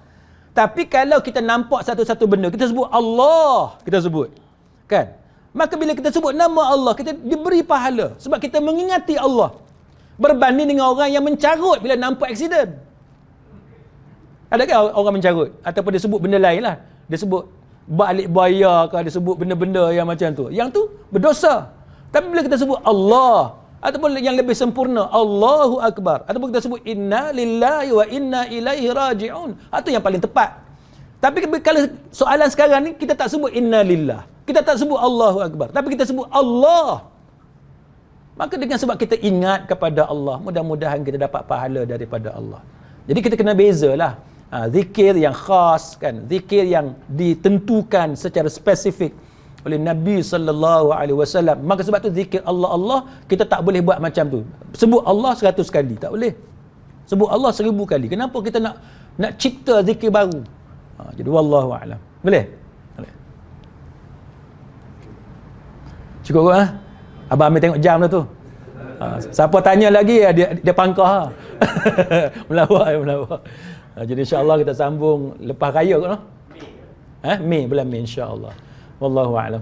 Tapi kalau kita nampak satu-satu benda, kita sebut Allah, kita sebut. Kan? Maka bila kita sebut nama Allah, kita diberi pahala sebab kita mengingati Allah. Berbanding dengan orang yang mencarut bila nampak aksiden. Adakah orang mencarut? Ataupun dia sebut benda lain lah. Dia sebut balik buaya ke, dia sebut benda-benda yang macam tu. Yang tu berdosa. Tapi bila kita sebut Allah, ataupun yang lebih sempurna, Allahu Akbar, ataupun kita sebut inna lillahi wa inna ilaihi raji'un, itu yang paling tepat. Tapi kalau soalan sekarang ni, kita tak sebut inna lillah, kita tak sebut Allahu Akbar, tapi kita sebut Allah. Maka dengan sebab kita ingat kepada Allah, mudah-mudahan kita dapat pahala daripada Allah. Jadi kita kena bezalah zikir yang khas, kan, zikir yang ditentukan secara spesifik oleh Nabi sallallahu alaihi wasallam. Maka sebab tu zikir Allah, kita tak boleh buat macam tu. Sebut Allah 100 kali, tak boleh. Sebut Allah 1000 kali. Kenapa kita nak cipta zikir baru? Jadi wallahu a'lam. Boleh? Cukup ke? Abang ambil tengok jam dah tu. Siapa tanya lagi dia pangkah. Melawak. Jadi insya-Allah kita sambung lepas raya ke no? Mei, bulan Mei insya-Allah. Wallahu a'lam.